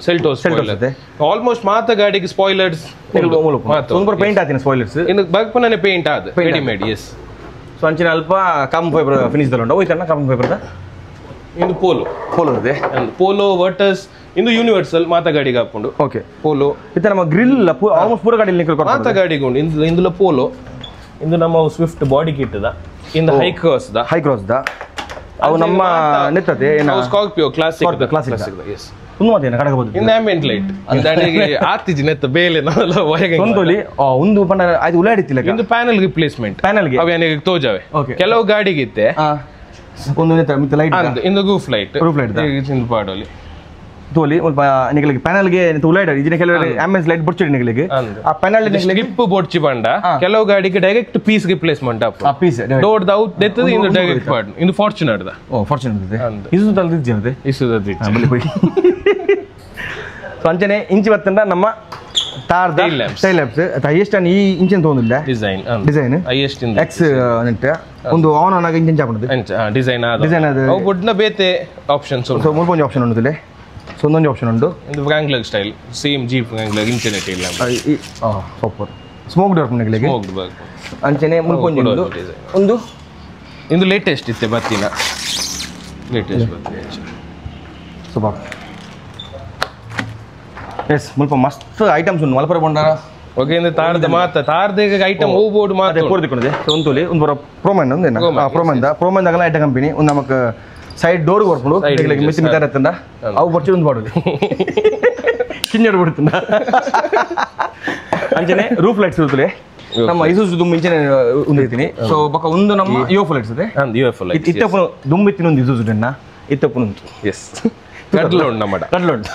ಸೆಲ್ಟೋಸ್ ಇದೆ ಆಲ್ಮೋಸ್ಟ್ ಮಾತ ಗಾಡಿಗೆ ಸ್ಪಾಯ್ಲರ್ಸ್ ಒಂದು ಪೇಂಟ್ ಆತಿನ ಸ್ಪಾಯ್ಲರ್ಸ್ ಇನ್ನು ಬಗ್ಪನೇ ಪೇಂಟ್ ಆದ ರೆಡಿಮೇಡ್ ಎಸ್ ಸೊ ಅಂಚಿನ ಅಲ್ಪ ಕಾರ್ಬನ್ ಫೈಬರ್ ಫಿನಿಶ್ ತಗೊಂಡು ಹೋಯ್ತಾನ ಕಾರ್ಬನ್ ಫೈಬರ್ ಇಂದು ಪೋಲೋ ಇದೆ ಪೋಲೋ ವರ್ಟಸ್ ಇಂದು ಯೂನಿವರ್ಸಲ್ ಮಾತ ಗಾಡಿಗೆ ಹಾಕೊಂಡು ಓಕೆ ಪೋಲೋ ಇತ್ತ ನಮ್ಮ ಗ್ರಿಲ್ ಆಲ್ಮೋಸ್ಟ್ ಪೂರ ಗಾಡಿ ನಿಕ್ಲಿ ಮಾತ ಗಾಡಿಗೆ ಉಂಟು ಇಂದುಲ ಪೋಲೋ ಇಂದು ನಮ್ಮ ಸ್ವಿಫ್ಟ್ ಬಾಡಿ ಕಿಟ್ ದ ಇಂದು ಹೈ ಕ್ರಾಸ್ ದ ಅವು ನಮ್ಮ ನೆತ್ತದೆ ಸ್ಕಾರ್ಪಿಯೋ ಕ್ಲಾಸಿಕ್ ಎಸ್ ಒಂದು ಮಾತೇನ ಕಡಗಬಹುದು ಇನ್ ಆಂಬಿಯಂಟ್ ಲೈಟ್ ಇಂದಾಡಿಗೆ ಆತಿಜಿ ನೆತ್ತ ಬೇಲೆ ನಾವೆಲ್ಲ ಹೊರಗೆ ಒಂದೊಲಿ ಒಂದು ಪಂಡ ಅದು ಉಲಾಡಿತ್ತಿಲ್ಲ ಇಂದು ಪ್ಯಾನಲ್ ರಿಪ್ಲೇಸ್ಮೆಂಟ್ ಅವೇನಿಗೆ ತೋಜಾವೆ ಕೆಲವು ಗಾಡಿಗೆ ಇತ್ತೆ ಒಂದು ನೆತ್ತ ಮಿತ್ತ ಲೈಟ್ ಇಂದು ರೂಫ್ ಲೈಟ್ ಇಂದು ಪಾಡೋಲಿ ತೋಲಿ ಸ್ವಲ್ಪ ನಿಗಳಿಗೆ ಪ್ಯಾನಲ್ಗೆ ಉಲಾಡ ಇದನ್ನ ಕೆಲವು ಆಂಬಿಯನ್ಸ್ ಲೈಟ್ ಬೊಡ್ಚಿಡಿ ನಿಗಳಿಗೆ ಆ ಪ್ಯಾನಲ್ ಸ್ಲಿಪ್ ಬೊಡ್ಚಿ ಬಂಡ ಕೆಲವು ಗಾಡಿಗೆ ಡೈರೆಕ್ಟ್ ಪೀಸ್ ರಿಪ್ಲೇಸ್ಮೆಂಟ್ ಆ ಪೀಸ್ ಡೋರ್ ದ ಔಟ್ ದೆತ್ತದ ಇಂದು ಡೈರೆಕ್ಟ್ ಪಾಡ್ ಇಂದು ಫಾರ್ಚುನರ್ ದ ಫಾರ್ಚುನರ್ ಇದೆ ಇಸು ತಲ್ದಿ ಜನತೆ ಇಸುದದಿ ಬಲಿ ಹೋಗಿ ಸೊ ಅಂಚನೆ ಇಂಚಿ ಬತ್ತಂಡ ನಮ್ಮ ತಾರ್ದ ಸ್ಟೈಲ್ ಲ್ಯಾಬ್ಸ್ ಹೈಯೆಸ್ಟ್ ಅನ್ ಈ ಇಂಚಿನ ತೊಗೊಂಡಿಲ್ಲ ಡಿಸೈನ್ ಹೈಯೆಸ್ಟ್ ಇಂದ ಎಕ್ಸ್ ನೆಟ್ ಒಂದು ಆನ್ ಆನ್ ಆಗಿ ಇಂಚಿನ ಚಾಪಣದು ಡಿಸೈನ್ ಅದು ಅವು ಬೊಡ್ನ ಬೇತೆ ಆಪ್ಷನ್ಸ್ ಸೊ ಮೂರು ಆಪ್ಷನ್ ಉಂಟು ಸೊ ಒಂದೊಂದು ಆಪ್ಷನ್ ಉಂಟು ಇದು ವ್ರಾಂಗ್ಲರ್ ಸ್ಟೈಲ್ ಸೇಮ್ ಜೀಪ್ ವ್ರಾಂಗ್ಲರ್ ಇಂಚಿನ ಇಲ್ಲ ಸೂಪರ್ ಸ್ಮೋಕ್ ಡೋರ್ ನಿಗಳಿಗೆ ಅಂಚನೆ ಮುಲ್ಕೊಂಜಿ ಒಂದು ಇಂದು ಲೇಟೆಸ್ಟ್ ಇತ್ತೆ ಬತ್ತಿನ ಲೇಟೆಸ್ಟ್ ಸೂಪರ್ ಎಸ್ ಮುಲ್ಪ ಮಸ್ತ್ ಐಟಮ್ಸ್ ಉಂಟು ಮಲಪುರ ಬಂಡಾರ ಓಕೆ ಇಂದ ತಾರ್ದ ಐಟಮ್ ಹೋಗ್ಬೋದು ಮಾತ್ರ ಕೋರ್ದಿಕೊಂಡಿದೆ ಸೊ ಒಂದು ತೊಲಿ ಒಂದು ಬರೋ ಪ್ರೋಮನ್ ಒಂದೇನ ಪ್ರೋಮನ್ದಾಗಲ್ಲ ಐಟಮ್ ಕಂಪನಿ ಒಂದು ನಮಗೆ ಸೈಡ್ ಡೋರ್ ಬರ್ಕೊಂಡು ಮಿಸ್ ಮಿತಾರ ಎತ್ತಂಡ ಅವು ಬರ್ಚಿ ಒಂದು ಬಾಡೋದು ಕಿಂಜರ್ ಬಿಡ್ತಂಡ ಅಂಚನೆ ರೂಫ್ ಲೈಟ್ಸ್ ಇರುತ್ತಲೆ ನಮ್ಮ ಇಸೂಸು ದುಂಬು ಇಂಚನೆ ಉಂದಿರ್ತೀನಿ ಸೊ ಬೊಕ್ಕ ಒಂದು ನಮ್ಮ ಯುಎಫ್ ಲೈಟ್ಸ್ ಇದೆ ಇತ್ತಪ್ಪು ದುಂಬಿತ್ತಿನ ಒಂದು ಇಸೂಸು ಡೆನ್ನ ಇತ್ತಪ್ಪು ಉಂಟು ಎಸ್ ಕಡ್ಲೋಂಡ್ ನಮ್ಮ ಕಡ್ಲೋಂಡ್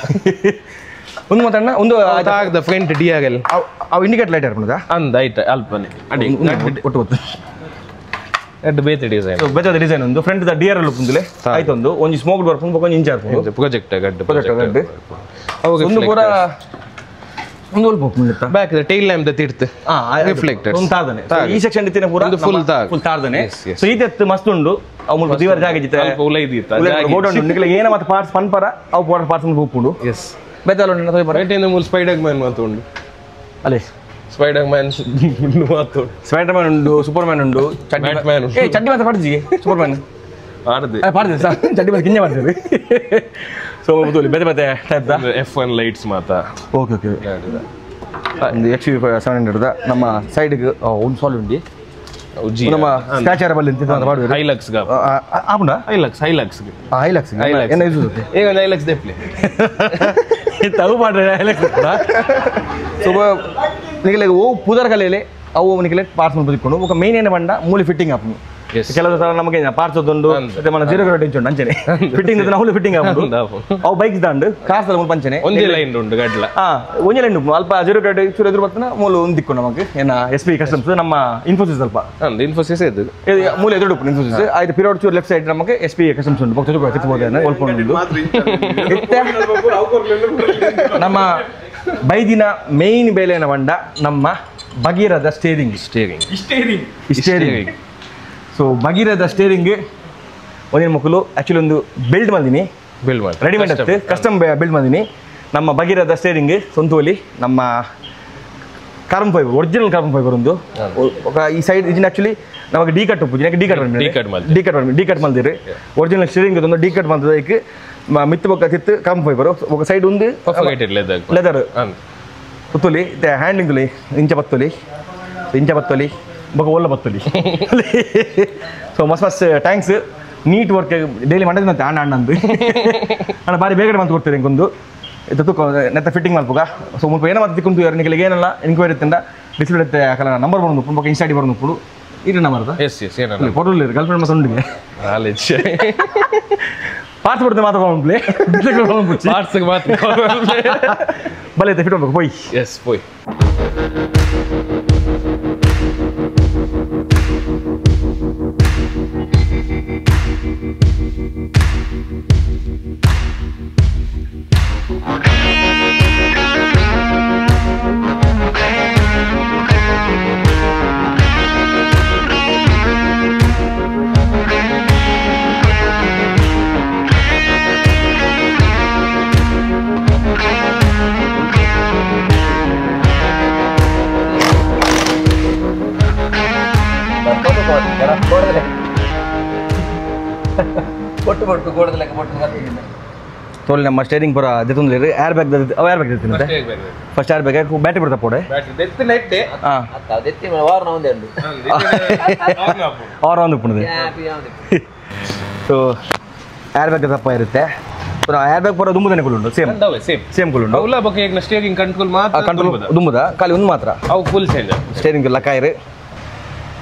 ಒಂದು ಮಾತಣ್ಣ ಒಂದು ಆಗದ ಫ್ರಂಟ್ ಡಿಆರ್ಎಲ್ ಅವು ಇಂಡಿಕೇಟ್ ಲೈಟ್ ಇರ್ಕೊಂಡ ಅಂದ ಐಟ ಅಲ್ಪನೆ ಅಡಿ ಒಟ್ಟು ಗೊತ್ತು ಎಡ್ ಬೇತೆ ಡಿಸೈನ್ ಸೊ ಬೇತೆ ಡಿಸೈನ್ ಒಂದು ಫ್ರಂಟ್ ದ ಡಿಆರ್ಎಲ್ ಉಂದುಲೆ ಆಯ್ತು ಒಂದು ಸ್ಮೋಕ್ ಡೋರ್ ಒಂದು ಇಂಚ್ ಆರ್ಪು ಪ್ರಾಜೆಕ್ಟ್ ಗಡ್ಡ ಒಂದು ಪೂರ ಒಂದು ಅಲ್ಪ ಮುಂದೆ ಬ್ಯಾಕ್ ದ ಟೈಲ್ ಲ್ಯಾಂಪ್ ದ ತಿರ್ತ್ ರಿಫ್ಲೆಕ್ಟರ್ ಒಂದು ತಾರ್ದನೆ ಈ ಸೆಕ್ಷನ್ ಇತ್ತಿನ ಪೂರ ಫುಲ್ ತಾರ್ದನೆ ಸೊ ಇದೆತ್ತು ಮಸ್ತ್ ಉಂಡು ಅವು ಮುಲ್ಪ ದಿವರ ಜಾಗ ಜಿತೆ ಅಲ್ಪ ಉಲೈದಿತ್ತ ಬೋರ್ಡ್ ಉಂಡು ನಿಕಲೆ ಏನ ಮತ್ತೆ ಪಾರ್ಟ್ಸ್ ಪನ್ಪರ ಅವು ಪೂರ ಪಾರ್ಟ್ಸ್ ಮುಲ್ಪ ಉಪ್ಪುಂಡು ಎಸ್ ಬೇತಾಲ ಉಂಡು ತೋಯ್ ಬರ ರೈಟ್ ಇಂದ ಮೂಲ ಸ್ಪೈಡರ್ ಮ್ಯಾನ್ ಮಾತು ಉಂಡು ಅಲೆ ಸ್ಪೈಡರ್ ಮ್ಯಾನ್ ಉಂಡು ಮಾತು ಸ್ಪೈಡರ್ ಮ್ಯಾನ್ ಉಂಡು ಸೂಪರ್ ಮ್ಯಾನ್ ಉಂಡು ಬ್ಯಾಟ್ಮ್ಯಾನ್ ಏ ಚಡ್ಡಿ ಮಾತ್ರ ಪಾಡ್ಜಿ ಸೂಪರ್ ಮ್ಯಾನ್ ಪಾಡ್ದೆ ಸರ್ ಚಡ್ಡಿ ಮಾತ್ರ ಕಿಂಜ ಮಾಡ್ತೀವಿ ಸೊ ಮುತುಲಿ ಬೇತೆ ಬೇತೆ type the F1 lights Mata okay ಒಂದು XV700 ದ ನಮ್ಮ ಸೈಡ್ಗೆ ಒಂದು ಸಾಲ್ ಉಂಡಿ ನಮ್ಮ ಸ್ಕ್ರಾಚರಬಲ್ ಅಂತ ಮಾಡ್ಬೋದು ಹೈಲಕ್ಸ್ ಗ ಆಪುಂಡ ಹೈಲಕ್ಸ್ ಏನ ಯೂಸ್ ಈಗ ಒಂದು ಹೈಲಕ್ಸ್ ದೆಪ್ಲೆ ತಗು ಮಾಡ್ರೆ ಹೈಲಕ್ಸ್ ಸೊ ನಿಮಗೆ ಓ ಪೂದರ್ ಕಲೆಯಲ್ಲಿ ಅವು ನಿಮಗೆ ಪಾರ್ಟ್ಸ್ ಮುಟ್ಟಿಕೊಂಡು ఒక మెయిన్ ಏನ ಬಂಡ ಮೂಲಿ ಫಿಟ್ಟಿಂಗ್ ಆಪುಂಡು ಕೆಲವು ಸಲ ನಮಗೆ ಪಾರ್ಟ್ಸ್ ಒಂದು ಮತ್ತೆ మన జీరో గ్రేడ్ ಇಂಚು ಅಂಚನೆ ಫಿಟ್ಟಿಂಗ್ ಇದ್ರೆ ನಾವು ಫಿಟ್ಟಿಂಗ್ ಆಪುಂಡು ಅವು ಬೈಕ್ಸ್ ದಾಂಡು ಕಾಸ್ ದ ಪಂಚನೆ ಒಂದೇ ಲೈನ್ ಉಂಟು ಗಡ್ಲ ಒಂದೇ ಲೈನ್ ಉಂಟು ಅಲ್ಪ జీరో ಗ್ರೇಡ್ ಚೂರು ಎದುರು ಬರ್ತನ ಮೂಲ ಒಂದಿಕ್ಕು ನಮಗೆ ಏನ SP ಕಸ್ಟಮ್ಸ್ ನಮ್ಮ ಇನ್ಫೋಸಿಸ್ ಅಲ್ಪ ಇನ್ಫೋಸಿಸ್ ಇದು ಮೂಲ ಎದುರು ಇನ್ಫೋಸಿಸ್ ಆಯ್ತು ಪಿರಿಯಡ್ ಚೂರು ಲೆಫ್ಟ್ ಸೈಡ್ ನಮಗೆ SP ಕಸ್ಟಮ್ಸ್ ಉಂಟು ಬೊಕ್ಕ ಚೂರು ತಿಕ್ಬಹುದು ಅನ್ನ ಒಲ್ಕೊಂಡು ನಮ್ಮ ಬೈದಿನ ಮೇನ್ ಬೇಲೆನ ಬಂಡ ನಮ್ಮ Bhagiratha steering so Bhagiratha steering ಒಂದಿನ ಮಕ್ಕಳು ಆ್ಯಕ್ಚುಲಿ ಒಂದು ಬಿಲ್ಡ್ ಮಾಡಿದೀನಿ ರೆಡಿಮೇಡ್ ಆಗ್ತದೆ ಕಸ್ಟಮ್ ಬಿಲ್ಡ್ ಮಾಡಿದೀನಿ ನಮ್ಮ ಭಗೀರಥ ಸ್ಟೇರಿಂಗ್ ಸ್ವಂತೋಲಿ ನಮ್ಮ carbon fibre original carbon fibre ಒಂದು ಈ ಸೈಡ್ ಇದನ್ನ ಆ್ಯಕ್ಚುಲಿ ನಮಗೆ ಡಿ ಕಟ್ ಉಪ್ಪು ಡಿ ಕಟ್ ಮಲ್ದಿರಿ ಒರಿಜಿನಲ್ ಸ್ಟೇರಿಂಗ್ ಒಂದು ಡಿ ಕಟ್ ಮಲ್ದಕ್ಕೆ ಮಿತ್ತು ಬೊಕ್ಕ ತಿತ್ತು ಕಾರ್ಬನ್ ಫೈಬರ್ ఒక ಸೈಡ್ ಒಂದು ಲೆದರ್ ಪುತ್ತುಲಿ ಹ್ಯಾಂಡ್ಲಿಂಗ್ ತುಲಿ ಇಂಚ ಬತ್ತೊಲಿ ಬೊಕ್ಕ ಒಳ್ಳೆ ಬತ್ತೊಲಿ ಸೊ ಮಸ್ತ್ ಟ್ಯಾಂಕ್ಸ್ ನೀಟ್ ವರ್ಕ್ ಡೈಲಿ ಮಾಡಿದ್ರೆ ಮತ್ತೆ ಅಂದು ಅಣ್ಣ ಬಾರಿ ಬೇಗನೆ ಬಂದು ಕೊಡ್ತೀರಿ ಇಂಕೊಂದು ಇದು ನೆತ್ತ ಫಿಟ್ಟಿಂಗ್ ಮಾಡ್ಬೋಗ ಸೊ ಮುಲ್ಪ ಏನೋ ಮತ್ತೆ ತಿಕ್ಕೊಂಡು ನಿಮಗೆ ಏನಲ್ಲ ಎನ್ಕ್ವೈರಿ ಇತ್ತಂಡ ಡಿಸ್ಪ್ಲೇ ಹಾಕಲ್ಲ ನಂಬರ್ ಬರೋದು ಬೊಕ್ಕ ಇನ್ಸ್ಟಾಡಿ ಬರೋದು ಇದು ನಮ್ಮದ ಎಸ್ ಎಸ್ ಏನ ಫೋಟೋ ಗರ್ಲ್ ಫ್ರೆಂಡ್ ಮತ್ತೆ ಉಂಡಿಗೆ ನಾಲೆಜ್ ಪಾರ್ಟ್ಸ್ ಬಿಡ್ತೆ ಮಾತಾಡ್ಕೊಂಡ್ಲಿ ಪಾರ್ಟ್ಸ್ಗೆ ಮಾತ್ರ ಬಲೆ ಐತೆ ಫಿಟ್ ಹೋಗ್ಬೇಕು ಪೋಯ್ ಎಸ್ ಪೋಯ್ ತೋಲ್ ನಮ್ಮ ಸ್ಟೇರಿಂಗ್ ಪೂರ ಜೊತೆ ಏರ್ ಬ್ಯಾಗ್ ಏರ್ ಬ್ಯಾಗ್ ಇರ್ತೀನಿ ಫಸ್ಟ್ ಏರ್ ಬ್ಯಾಗ್ ಬ್ಯಾಟ್ರಿ ಬಿಡ್ತಾ ಪೋಡೆ ಅವ್ರ ಒಂದು ಉಪ್ಪುಣದೆ ಸೊ ಏರ್ ಬ್ಯಾಗ್ ತಪ್ಪ ಇರುತ್ತೆ ಏರ್ ಬ್ಯಾಗ್ ಪೂರ ದುಂಬುದನೆ ಕುಳ್ಳುಂಡು ಸೇಮ್ ಕುಳ್ಳುಂಡು ಸ್ಟೇರಿಂಗ್ ಕಂಟ್ರೋಲ್ ಮಾತ್ರ ಕಂಟ್ರೋಲ್ ದುಂಬುದ ಖಾಲಿ ಒಂದು ಮಾತ್ರ ಅವು ಫುಲ್ ಚೇಂಜ್ ಸ್ಟೇರಿಂಗ್ ಲಕಾಯಿರು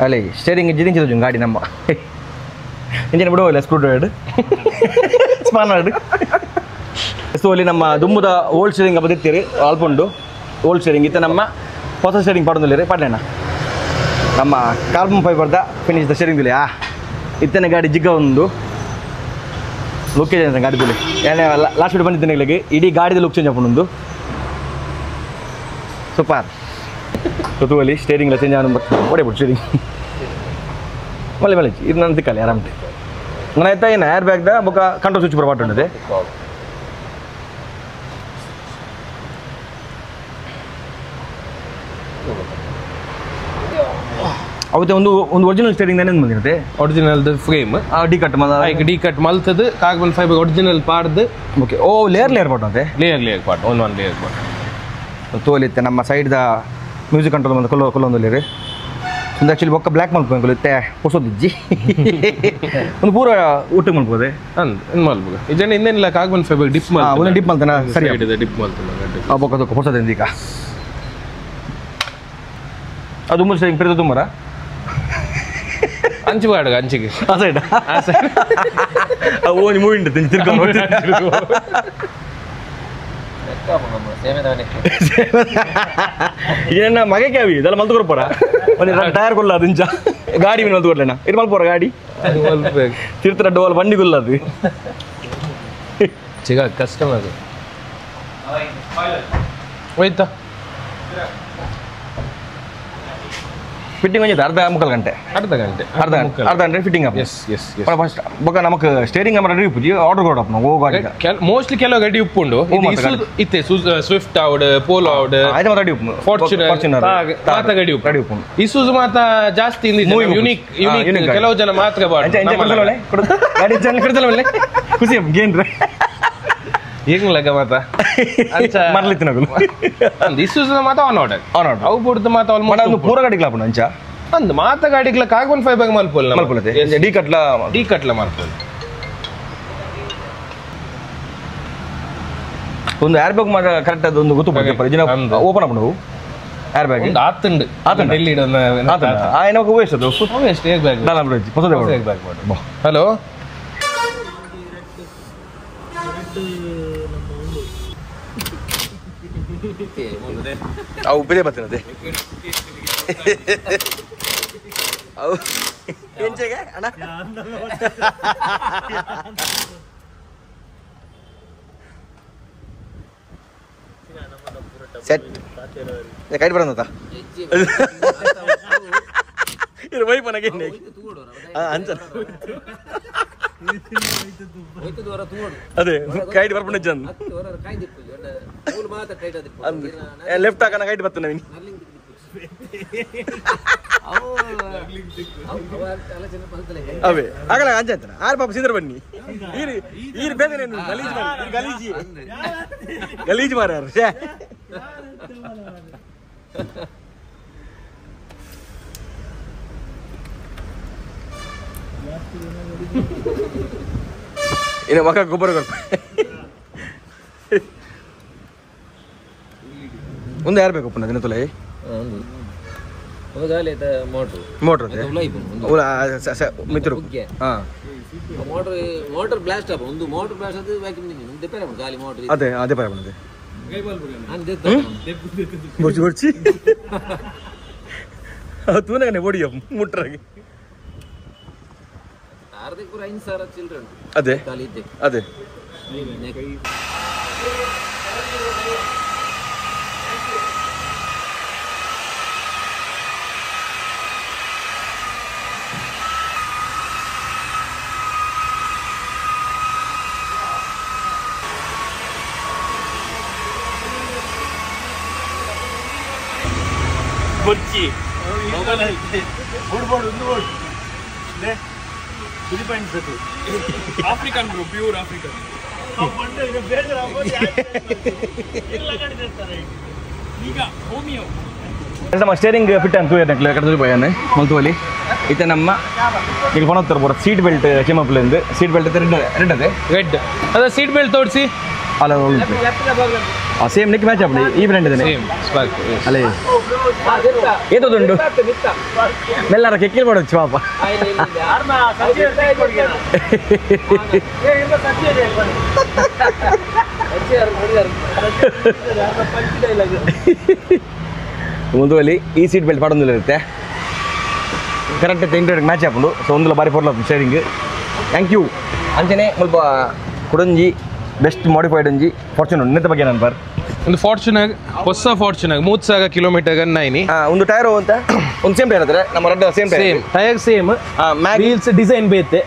ಅಲ್ಲಿ ಸ್ಟೇರಿಂಗ್ ಜಿದಿಂಚಿದ ಗಾಡಿ ನಮ್ಮ ಇಂಜಿನ್ ಬಿಡುವಲ್ಲ ಸ್ಕ್ರೂ ಡ್ರೈವರ್ ಸ್ಪಾನರ್ಡ್ ಸೊ ಅಲ್ಲಿ ನಮ್ಮ ದುಮ್ಮದ ಓಲ್ಡ್ ಸ್ಟೇರಿಂಗ್ ಬದಿತ್ತೀರಿ ಅಲ್ಪುಂಡು ಓಲ್ಡ್ ಸ್ಟೇರಿಂಗ್ ಇತ್ತ ನಮ್ಮ ಹೊಸ ಸ್ಟೇರಿಂಗ್ ಪಡೆದಿಲ್ಲ ಪಾಡ್ಲೇನ ನಮ್ಮ ಕಾರ್ಬನ್ ಫೈಬರ್ದ ಫಿನಿಶ್ ದ ಸ್ಟೇರಿಂಗ್ ದಿಲ್ಲ ಇತ್ತನೇ ಗಾಡಿ ಜಿಗ್ಗ ಒಂದು ಲುಕ್ ಚೇಂಜ್ ಗಾಡಿ ದಿಲ್ಲ ಏನೇ ಲಾಸ್ಟ್ ಬಿಟ್ಟು ಬಂದಿದ್ದೇನೆ ಇಲ್ಲಿಗೆ ಇಡೀ ಗಾಡಿದ ಲುಕ್ ಚೇಂಜ್ ಹಾಕೊಂಡು ಸೂಪರ್ ಗೊತ್ತುವಲ್ಲಿ ಸ್ಟೇರಿಂಗ್ ಚೇಂಜ್ ಆಗ ಹೊಡೆಬಿಟ್ಟು ಸ್ಟೇರಿಂಗ್ ಮಳೆ ಮಳೆ ಇದು ನಾನು ತಿಕ್ಕಲ್ಲ ಆರಾಮ್ತೆ ನಾನು ಆಯ್ತಾ ಏನು ಏರ್ ಬ್ಯಾಗ್ದ ಬೊಕ್ಕ ಕಂಟ್ರೋಲ್ ಸ್ವಿಚ್ ಬರಬಾರ್ದು ಉಂಟದೆ ಅವತ್ತೆ ಒಂದು ಒರಿಜಿನಲ್ ಸ್ಟೇರಿಂಗ್ ಏನೇನು ಬಂದಿರುತ್ತೆ original frame D cut D cut ಮಲ್ತದು ಕಾರ್ಬನ್ ಫೈಬರ್ ಒರಿಜಿನಲ್ ಪಾಡ್ದು ಓಕೆ ಓ ಲೇಯರ್ ಪಾಟ್ ಲೇಯರ್ ಪಾಟ್ ಒಂದು ಲೇಯರ್ ಪಾಟ್ ತೋಲಿತ್ತೆ ನಮ್ಮ ಸೈಡ್ದ ಮ್ಯೂಸಿಕ್ ಕಂಟ್ರೋಲ್ ಬಂದು ಕೊಲ್ಲೊಂದು ಲೇಯರ್ ಒಂದು ಆ್ಯಕ್ಚುಲಿ ಬೊಕ್ಕ ಬ್ಲ್ಯಾಕ್ ಮಲ್ಪೊಂಗೊಳ್ಳುತ್ತೆ ಹೊಸದಿಜ್ಜಿ ಒಂದು ಪೂರ ಊಟಕ್ಕೆ ಮಲ್ಬೋದೆ ಏನು ಮಾಡ್ಬೋದು ಇದನ್ನ ಇನ್ನೇನಿಲ್ಲ ಕಾರ್ಬನ್ ಫೈಬರ್ ಡಿಪ್ ಒಂದು ಡಿಪ್ ಮಲ್ತಾನ ಸರಿ ಡಿಪ್ ಮಾಡ್ತಾನೆ ಬೊಕ್ಕ ಹೊಸದಿಂದ ಈಗ ಅದು ಮುಂಚೆ ಹಿಂಗೆ ಪೆರಿದ ತುಂಬರ ಅಂಚು ಬಾಡುಗ ಅಂಚಿಗೆ ಆ ಸೈಡ್ ಓನಿ ಮೂವಿ ಉಂಟು ತಿರ್ಕೊಂಡು ಇದನ್ನ ಮಗಕ್ಕೆ ಅವಿ ಇದೆಲ್ಲ ಮಲ್ತು ಕೊಡ್ಪೋರ ಒಂದು ಟೈರ್ ಕೊಲ್ಲ ಅದು ಇಂಚ ಗಾಡಿ ಮೀನು ಮಲ್ತು ಕೊಡ್ಲೇನ ಇದು ಮಲ್ಪೋರ ಗಾಡಿ ತಿರ್ತರ ಡೋಲ್ ಬಂಡಿ ಕೊಲ್ಲ ಅದು ಚಿಗ ಕಸ್ಟಮರ್ ಹೋಯ್ತಾ ಫಿಟ್ಟಿಂಗ್ ಒಂದಿತ್ತು ಅರ್ಧ ಮುಕ್ಕಾಲು ಗಂಟೆ ಅರ್ಧ ಗಂಟೆ ಫಿಟ್ಟಿಂಗ್ ಅಪ್ ಎಸ್ ಎಸ್ ಫಸ್ಟ್ ಬೊಕ್ಕ ನಮಕ್ ಸ್ಟೇರಿಂಗ್ ಅಮ್ಮ ರೆಡಿ ಉಪ್ಪು ಆರ್ಡರ್ ಕೊಡಪ್ಪ ನಾವು ಹೋಗಾಡಿ ಮೋಸ್ಟ್ಲಿ ಕೆಲವು ಗಾಡಿ ಉಪ್ಪುಂಡು ಇತ್ತೆ ಸ್ವಿಫ್ಟ್ ಆವಡ್ ಪೋಲೋ ಆವಡ್ ಆಯ್ತು ರೆಡಿ ಉಪ್ಪು ಫಾರ್ಚುನರ್ ಮಾತ ಗಾಡಿ ಉಪ್ಪು ರೆಡಿ ಉಪ್ಪು ಇಸುಜು ಮಾತ ಜಾಸ್ತಿ ಯುನಿಕ್ ಕೆಲವು ಜನ ಮಾತ್ರ ಗಾಡಿ ಜನ ಕಡ್ದಲ್ಲ ಖುಷಿ ಗೇನ್ರೆ ಈಗ ಲಗ ಮಾತ ಮರ್ಲಿತ್ತು ನಗಲು ಇಸುಜು ಮಾತ ಆನ್ ಆರ್ಡರ್ ಅವು ಬಿಡ್ದು ಮಾತ ಆಲ್ಮೋಸ್ಟ್ ಪೂರ ಗಾಡಿಗಳ ಅಂಚ ಅಂದ್ ಮಾತ ಗಾಡಿಗಳ ಕಾರ್ಬನ್ ಫೈಬರ್ ಮಲ್ಪೊಲ್ಲದೆ ಡಿ ಕಟ್ಲ ಮಲ್ಪೊಲ್ ಒಂದು ಏರ್ ಬ್ಯಾಗ್ ಮಾಡ ಕರೆಕ್ಟ್ ಅದೊಂದು ಗೊತ್ತು ಓಪನ್ ಅಪ್ ನಾವು ಏರ್ ಬ್ಯಾಗ್ ಆತುಂಡು ಡೆಲ್ಲಿ ಏನೋ ವೇಸ್ಟ್ ಅದು ವೇಸ್ಟ್ ಏರ್ ಬ್ಯಾಗ್ ಹಲೋ ಅವು ಬೇರೆ ಬರ್ತಿರದೆ ಅವು ಎಂಚೆಗೆ ಅಣ್ಣ ಸೆಟ್ ಕೈಟ್ ಬರೋದ ಇದು ವೈಪ್ ನನಗೆ ಅಂಚ ಅದೇ ಕೈಟ್ ಬರ್ಪುಂಡ ಜನ್ ಲೆಫ್ಟ್ ಹಾಕನ ಕೈಟ್ ಬರ್ತಾನೆ ನವೀನ್ ಅವೇ ಆಗಲ್ಲ ಅಂಚ ಆಯ್ತಾನ ಆರು ಪಾಪ ಸಿದ್ರ ಬನ್ನಿ ಈರು ಬೇರೆ ಗಲೀಜ್ ಮಾರ ಇನ್ನು ಮಕ್ಕ ಗೊಬ್ಬರ ಒಂದು ಯಾರು ಬೇಕು ಪುಣ್ಯ ದಿನ ತೊಲೆ ಮೋಟ್ರ್ ಮಿತ್ರ ಹಾಂ ಮೋಟರ್ ಬ್ಲಾಸ್ಟ್ ಆಪ ಒಂದು ಮೋಟರ್ ಬ್ಲಾಸ್ಟ್ ಅದು ವ್ಯಾಕ್ಯೂಮ್ ರಿಪೇರ್ ಮಾಡು ಗಾಲಿ ಮೋಟರ್ ಅದೇ ಅದೇ ಪರ ಬಂದಿದೆ ಗೊರ್ಚಿ ಗೊರ್ಚಿ ತೂನಗನೆ ಓಡಿಯ ಮುಟ್ರಾಗಿ ಆರ್ಧಕ್ಕೆ ಪೂರ 5,000 ಚಿಲ್ಲರೆ ಉಂಟು ಅದೇ ಖಾಲಿ ಇದ್ದೆ ಅದೇ ಗೊರ್ಚಿ ಆಫ್ರಿಕನ್ ಬ್ರೋ ಪ್ಯೂರ್ ಆಫ್ರಿಕನ್ ಈಗ ಹೋಮಿಯೋ ನಮ್ಮ ಸ್ಟೇರಿಂಗ್ ಫಿಟ್ ಅಂತ ಕಡದಲ್ಲಿ போயானு மல்துவலி இத்த நம்ம ಈಗ ಫೋನ್ ಹತ್ತರ ಬರೋ ಸೀಟ್ ಬೆಲ್ಟ್ ಚಿಮ್ಮಪ್ಲಿಂದ ಸೀಟ್ ಬೆಲ್ಟ್ ರೆಡ್ ಅದೇ ರೆಡ್ ಅದ ಸೀಟ್ ಬೆಲ್ಟ್ ತೋರಿಸಿ ಅಲ್ಲ ಸೇಮ್ ನಿಕ್ ಮ್ಯಾಚ್ ಆಪಡಿ ಈ ಬ್ರ್ಯಾಂಡ್ ಇದೆ ಸೇಮ್ ಸ್ಪಾರ್ಕ್ ಅಲ್ಲೇ ಏತದುಂಡು ಮೆಲ್ಲರ ಕೆಕ್ಕಿಲ್ ಮಾಡೋದು ಪಾಪ ಮುಂದುವಲಿ ಈ ಸೀಟ್ ಬೆಲ್ಟ್ ಪಡೊಂದಿಲ್ಲ ಇರುತ್ತೆ ಕರೆಕ್ಟ್ ಇಂಟರ್ವ್ಯೂಗೆ ಮ್ಯಾಚ್ ಆಪುಂಡು ಸೊ ಒಂದುಲ ಬಾರಿ ಪೊರ್ಲ ಸ್ಟೇರಿಂಗ್ ಥ್ಯಾಂಕ್ ಯು ಅಂಚನೆ ಸ್ವಲ್ಪ ಕುಡಂಜಿ ಬೆಸ್ಟ್ ಮಾಡಿಫೈಡ್ ಒಂಜಿ ಫಾರ್ಚುನರ್ ನೆತ್ತ ಬಗ್ಗೆ ನಾನು ಬರ್ ಒಂದು ಫಾರ್ಚುನರ್ ಹೊಸ ಫಾರ್ಚುನರ್ 3,000 ಕಿಲೋಮೀಟರ್ ಗನ್ನೈನಿ ಒಂದು ಟೈರ್ ಅಂತ ಒಂದು ಸೇಮ್ ಟೈರ್ ಅದ್ರೆ ನಮ್ಮ red same tyre same tyre same wheels design ಬೇತೆ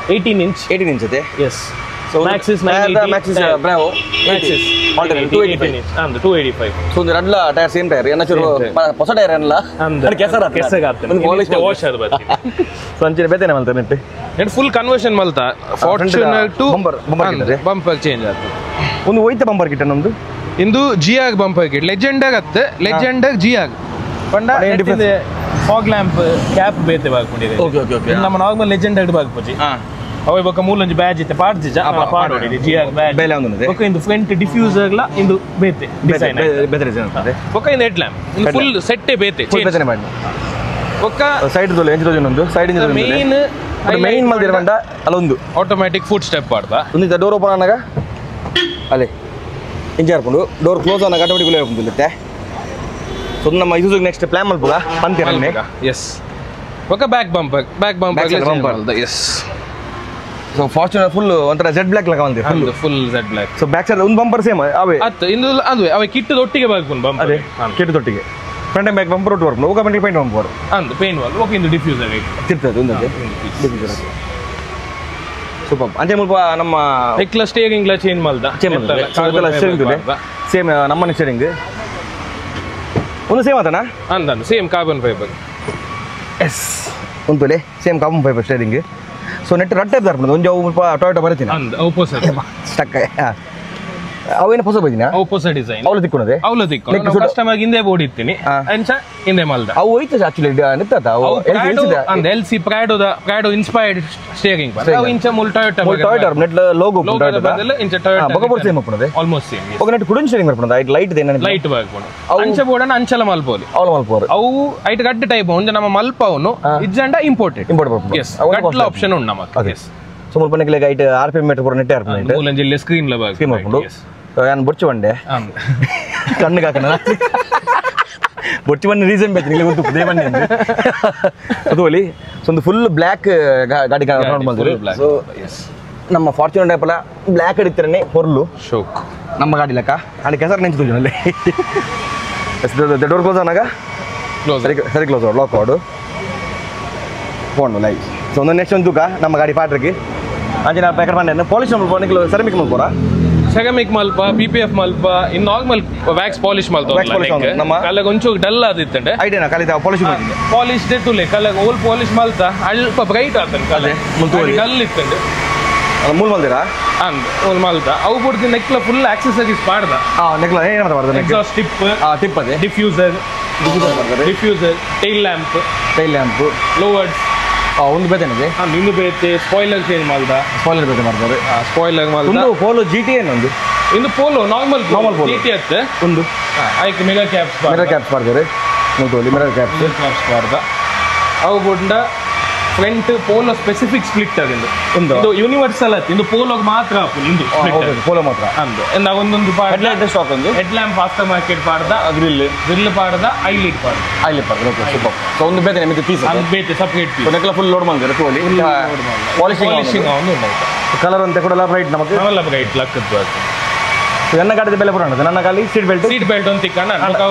18 ಇಂಚ್ ಅದೇ ಎಸ್ ಸೊ ಮ್ಯಾಕ್ಸಿಸ್ 980 ಮ್ಯಾಕ್ಸಿಸ್ ಬ್ರಾವೋ ಮ್ಯಾಕ್ಸಿಸ್ ಆಲ್ಟರ್ನೇಟ್ 285 ಅಂದ 285 ಸೊ ಒಂದು ರೆಡ್ಲ ಟೈರ್ ಸೇಮ್ ಟೈರ್ ಏನ ಚೂರು ಹೊಸ ಟೈರ್ ಏನಲ್ಲ ಅಂದ ಕೆಸರಾಗ್ತದೆ ಒಂದು ಪಾಲಿಶ್ ವಾಶ್ ಅದು ಬತ್ತಿ ಸೊ ಅಂಚಿನ ಬೇತೇನೆ ಮಲ್ತ ನೆಟ್ ನೆಟ್ ಫುಲ್ ಕನ್ವರ್ಷನ್ ಮಲ್ತ ಫಾರ್ಚುನರ್ ಟು ಬಂಪರ್ ಚೇಂಜ್ ಆಗ್ತದೆ ಒಂದು ಹೋಯ್ತ ಬಂಪರ್ ಕಿಟ್ಟ ನಮ್ದು ಇಂದು ಜಿಯಾಗ್ ಬಂಪರ್ ಕಿಟ್ ಲೆಜೆಂಡರ್ ಅತ್ತೆ ಲೆಜೆಂಡರ್ ಜಿಯಾಗ್ ಪಂಡ ಫಾಗ್ ಲ್ಯಾಂಪ್ ಕ್ಯಾಪ್ ಬೇತೆ ಬಾಗ್ಕೊಂಡಿದೆ ಓಕೆ ಓಕೆ ಓಕೆ ನಮ್ಮ ನಾರ್ಮಲ್ ಲೆಜೆಂಡರ್ ಬಾಗ್ಪೋಜಿ ಅವೆ ಬೊಕ ಮೂಲೊಂಜಿ ಬ್ಯಾಜ್ ಇತ್ತೆ ಪಾಡ್ಜಿಜ ಪಾಡೋಡಿ ಜಿಯಾಗ್ ಬ್ಯಾಜ್ ಬೇಲೆ ಒಂದಿದೆ ಬೊಕ ಇಂದು ಫ್ರಂಟ್ ಡಿಫ್ಯೂಸರ್ ಲ ಇಂದು ಬೇತೆ ಡಿಸೈನ್ ಬೇತೆ ಡಿಸೈನ್ ಆಗ್ತದೆ ಬೊಕ ಇಂದು ಹೆಡ್ ಲ್ಯಾಂಪ್ ಇಂದು ಫುಲ್ ಸೆಟ್ ಬೇತೆ ಬೇತೆನೆ ಮಾಡಿ ಬೊಕ ಸೈಡ್ ದೊಲೆ ಎಂಜ್ ರೋಜನ್ ಒಂದು ಸೈಡ್ ಇಂದ ಮೇನ್ ಮಲ್ದಿರ ಬಂಡ ಅಲ್ಲೊಂದು ಆಟೋಮ್ಯಾಟಿಕ್ ಫುಟ್ ಸ್ಟೆಪ್ ಆಡ್ದ ಒಂದು ಡೋರ್ ಓಪನ್ ಆನಾಗ ಅಲ್ಲೇ ಇಂಜ್ ಹಾರ್ಕೊಂಡು ಡೋರ್ ಕ್ಲೋಸ್ ಆನಾಗ ಆಟೋಮೆಟಿಕ್ ಓಪನ್ ಇರುತ್ತೆ ಸೊ ನಮ್ಮ ಇದು ನೆಕ್ಸ್ಟ್ ಪ್ಲಾನ್ ಮಲ್ಪುಗ ಅಂತೀರನ್ನೇ ಎಸ್ ಬೊಕ ಬ್ಯಾಕ್ ಬಂಪರ್ ಎಸ್ ಸೊ ಫಾರ್ಚುನರ್ ಫುಲ್ ಒಂಥರ ಜೆಡ್ ಬ್ಲಾಕ್ ಲಾಗ ಬಂದಿದೆ full Z black so back side ಒಂದು ಬಂಪರ್ ಸೇಮ್ ಅವೇ ಅತ್ತು ಇಂದು ಅದು ಅವೆ ಕಿಟ್ಟು ದೊಟ್ಟಿಗೆ ಬಾಗ್ಕೊಂಡು ಬಂಪರ್ ಅದೇ ಕೆಟ್ಟು ತೊಟ್ಟಿಗೆ ಫ್ರಂಟ್ ಅಂಡ್ ಬ್ಯಾಕ್ ಬಂಪರ್ ಒಟ್ಟು ಬರ್ಬೋದು ಹೋಗ ಬಂಡಿ ಪೈಂಟ್ ಬಂಪರ್ ಅಂದು ಪೇನ್ ವಾಲ್ ಓಕೆ ಇಂದು ಡಿಫ್ಯೂಸರ್ ತಿರ್ತದೆ ಒಂದೇ ಸೂಪರ್ ಅಂತೆ ಮುಲ್ಪ ನಮ್ಮ ಎಕ್ಲ ಸ್ಟೇರಿಂಗ್ ಲ ಚೇಂಜ್ ಮಲ್ದ ಸೇಮ್ ನಮ್ಮನೆ ಸ್ಟೇರಿಂಗ್ ಒಂದು ಸೇಮ್ ಆತನಾ ಅಂದ ಸೇಮ್ ಕಾರ್ಬನ್ ಫೈಬರ್ ಎಸ್ ಒಂದು same carbon fibre steering so net ರಡ್ ಟೈಪ್ ಬರ್ಬೋದು ಒಂದು ಸ್ವಲ್ಪ ಟೊಯೋಟಾ ಬರುತ್ತೀನಿ ಅಂದ ಆಪೋಸಿಟ್ ಸ್ಟಕ್ ಅವೇನು ಹೊಸ ಬೈದಿನ ಆಪೋಸಿಟ್ ಡಿಸೈನ್ ಅವಳು ತಿಕ್ಕೊನದೆ ಅವಳು ತಿಕ್ಕೊಂಡು ಕಸ್ಟಮರ್ ಹಿಂದೆ ಬೋಡಿರ್ತೀನಿ ಅಂಚ ಹಿಂದೆ ಮಲ್ದ ಅವು ಹೋಯ್ತು ಆಕ್ಚುಲಿ ನಿಂತತ ಅವು ಅಂದ ಎಲ್ಸಿ ಪ್ರಾಡೋ ಇನ್ಸ್ಪೈರ್ಡ್ ಸ್ಟೇರಿಂಗ್ ಅವು ಇಂಚ ಮುಲ್ ಟೊಯೋಟಾ ನೆಟ್ ಲೋಗೋ ಟೊಯೋಟಾ ಇಂಚ ಟೊಯೋಟಾ ಬಗಬರ್ ಸೇಮ್ ಮಾಡ್ಕೊನದೆ ಆಲ್ಮೋಸ್ಟ್ ಸೇಮ್ ఒక నెట్ కుడన్ షేరింగ్ ಮಾಡ್ಕೊನದ ಐಟ್ ಲೈಟ್ ದೇನ ಲೈಟ್ ಬರ್ಕೊಂಡು ಅಂಚ ಬೋಡನ ಅಂಚಲ ಮಲ್ಪೋಲಿ ಅವಳು ಮಲ್ಪೋರು ಅವು ಐಟ್ ಗಡ್ಡ ಟೈಪ್ ಒಂಜ ನಮ್ಮ ಮಲ್ಪವನು ಇಜ್ಜಂಡ ಇಂಪೋರ್ಟೆಡ್ ಎಸ್ ಗಡ್ಲ ಆಪ್ಷನ್ ಉಂಡು ನಮಗೆ ಎಸ್ ಸೊ ಮುಲ್ಪ ನಿಕ್ಲೆ ಐಟ್ ಆರ್ಪಿಎಂ ಮೀಟರ್ ಪೂರ ನೆಟ್ ಆರ್ಪಿಎಂ ಮೀಟರ್ ಮೂಲಂಜಿ ಇಲ್ಲಿ ಸ್ಕ್ರೀನ್ ಲ ಬರ್ಕೊಂಡು ಸ್ಕ್ರೀನ್ ಮಾಡ್ಕೊಂಡು ನಾನು ಬೊಚ್ಚು ಬಂಡೆ ಕಣ್ಣಿಗೆ ಹಾಕನ ಬೊಚ್ಚು ಬಂದ ರೀಸನ್ ಬೇಕು ನಿಮಗೆ ಗೊತ್ತು ದೇ ಬನ್ನಿ ಅದು ಅಲ್ಲಿ ಒಂದು ಫುಲ್ ಬ್ಲ್ಯಾಕ್ ಗಾಡಿ ಬಂದ್ರು ಸೊ ನಮ್ಮ ಫಾರ್ಚುನರ್ ಟೈಪ್ ಅಲ್ಲ ಬ್ಲ್ಯಾಕ್ ಹಿಡಿತಿರನೆ ಹೊರಲು ಶೋಕ್ ನಮ್ಮ ಗಾಡಿ ಲೆಕ್ಕ ಅಲ್ಲಿ ಕೆಸರು ನೆಂಚಿತು ಅಲ್ಲಿ ಡೋರ್ ಕ್ಲೋಸ್ ಆನಾಗ ಸರಿ ಕ್ಲೋಸ್ ಲಾಕ್ ಮಾಡು ಫೋನ್ ಲೈಕ್ ಸೊ ಒಂದು ನೆಕ್ಸ್ಟ್ ಒಂದು ತೂಕ ನಮ್ಮ ಗಾಡಿ ಪಾಟ್ರಿಗೆ ಅಂಚಿನ ಪ್ಯಾಕೆಟ್ ಮಾಡಿ ಪಾಲಿಶ್ ಮಾಡ್ಬೋದು ಸೆರಮಿಕ್ ಮಾಡ್ಬೋರಾ ಸೆರಮಿಕ್ ಮಲ್ಪ ಪಿಪಿಎಫ್ ಮಲ್ಪ ಇನ್ ನಾರ್ಮಲ್ ವ್ಯಾಕ್ಸ್ ಪಾಲಿಶ್ ಮಲ್ಪ ಕಲಗ ಒಂಚೂರು ಡಲ್ ಆದಿತ್ತಂಡೆ ಐಡಿಯಾ ಕಲಿತ ಪಾಲಿಶ್ ಮಾಡಿದ್ದೆ ಪಾಲಿಶ್ ತುಲೆ ಕಲಗ ಓಲ್ ಪಾಲಿಶ್ ಮಲ್ತ ಅಲ್ಪ ಬ್ರೈಟ್ ಆತನ್ ಕಲೆ ಡಲ್ ಇತ್ತಂಡೆ ಮೂಲ್ ಮಲ್ದಿರಾ ಅಂದ್ ಓಲ್ ಮಲ್ತ ಅವು ಕೊಡ್ತೀನಿ ನೆಕ್ಲ ಫುಲ್ ಆಕ್ಸೆಸರೀಸ್ ಪಾಡ್ದ ನೆಕ್ಲ ಏನು ಮಾಡ್ತಾರೆ ಎಕ್ಸಾಸ್ಟ್ ಟಿಪ್ ಅದೇ ಡಿಫ್ಯೂಸರ್ ಟೈಲ್ ಲ್ಯಾಂಪ್ ಲೋವರ್ಸ್ ಒಂದು ಬೇತೇನಿದೆ ಇನ್ನು ಬೇತೆ ಸ್ಪಾಯ್ಲರ್ ಚೇಂಜ್ ಮಾಡ್ದ ಸ್ಪಾಯ್ಲರ್ ಬೇತೆ ಮಾಡ್ತಾರೆ ಸ್ಪಾಯ್ಲರ್ ಮಾಡ್ದ ಒಂದು ಪೋಲೋ GT ಏನೊಂದು ಇನ್ನು ಪೋಲೋ ನಾರ್ಮಲ್ ಪೋಲೋ GT ಅತ್ತೆ ಒಂದು ಆಯ್ಕೆ ಮೆಗಾ ಕ್ಯಾಪ್ಸ್ ಮಾಡ್ತಾರೆ ನೋಡ್ತೋಲಿ ಮಿರರ್ ಕ್ಯಾಪ್ಸ್ ಪಾಡ್ದ ಅವು ಬುಡ್ಡ ಫ್ರಂಟ್ ಪೋಲೋ ಸ್ಪೆಸಿಫಿಕ್ ಸ್ಪ್ಲಿಟ್ ಅದಿಲ್ಲ ಉಂದು ಇದು ಯೂನಿವರ್ಸಲ್ ಅತ್ತು ಇದು ಪೋಲೋಗೆ ಮಾತ್ರ ಆಪುಲ್ ಇಂದು ಪೋಲೋ ಮಾತ್ರ ಅಂದು ಎಂದ ಒಂದೊಂದು ಹೆಡ್ಲೈಟ್ ಸ್ಟಾಕ್ ಒಂದು ಹೆಡ್ಲ್ಯಾಂಪ್ ಆಫ್ಟರ್ ಮಾರ್ಕೆಟ್ ಪಾಡ್ದ ಗ್ರಿಲ್ ಪಾಡ್ದ ಐಲಿಟ್ ಪಾಡ್ದ ಓಕೆ ಸೂಪರ್ ಸೊ ಒಂದು ಬೇತೆ ನಿಮಗೆ ಪೀಸ್ ಅದು ಬೇತೆ ಸಪ್ರೇಟ್ ಪೀಸ್ ನೆಕ್ಲ ಫುಲ್ ಲೋಡ್ ಮಾಡಿದ್ರೆ ತೋಲಿ ಪಾಲಿಶಿಂಗ್ ಅವನು ಕಲರ್ ಅಂತ ಕೂಡ ರೈಟ್ ನಮಗೆ ನಾವೆಲ್ಲ ರೈಟ್ ಲಕ್ಕದ್ದು ನನ್ನ ಗಾಡಿದ ಬೆಲೆ ಪುರಾಣ ನನ್ನ ಗಾಡಿ ಸೀಟ್ ಬೆಲ್ಟ್ ಒಂದು ತಿಕ್ಕಣ್ಣ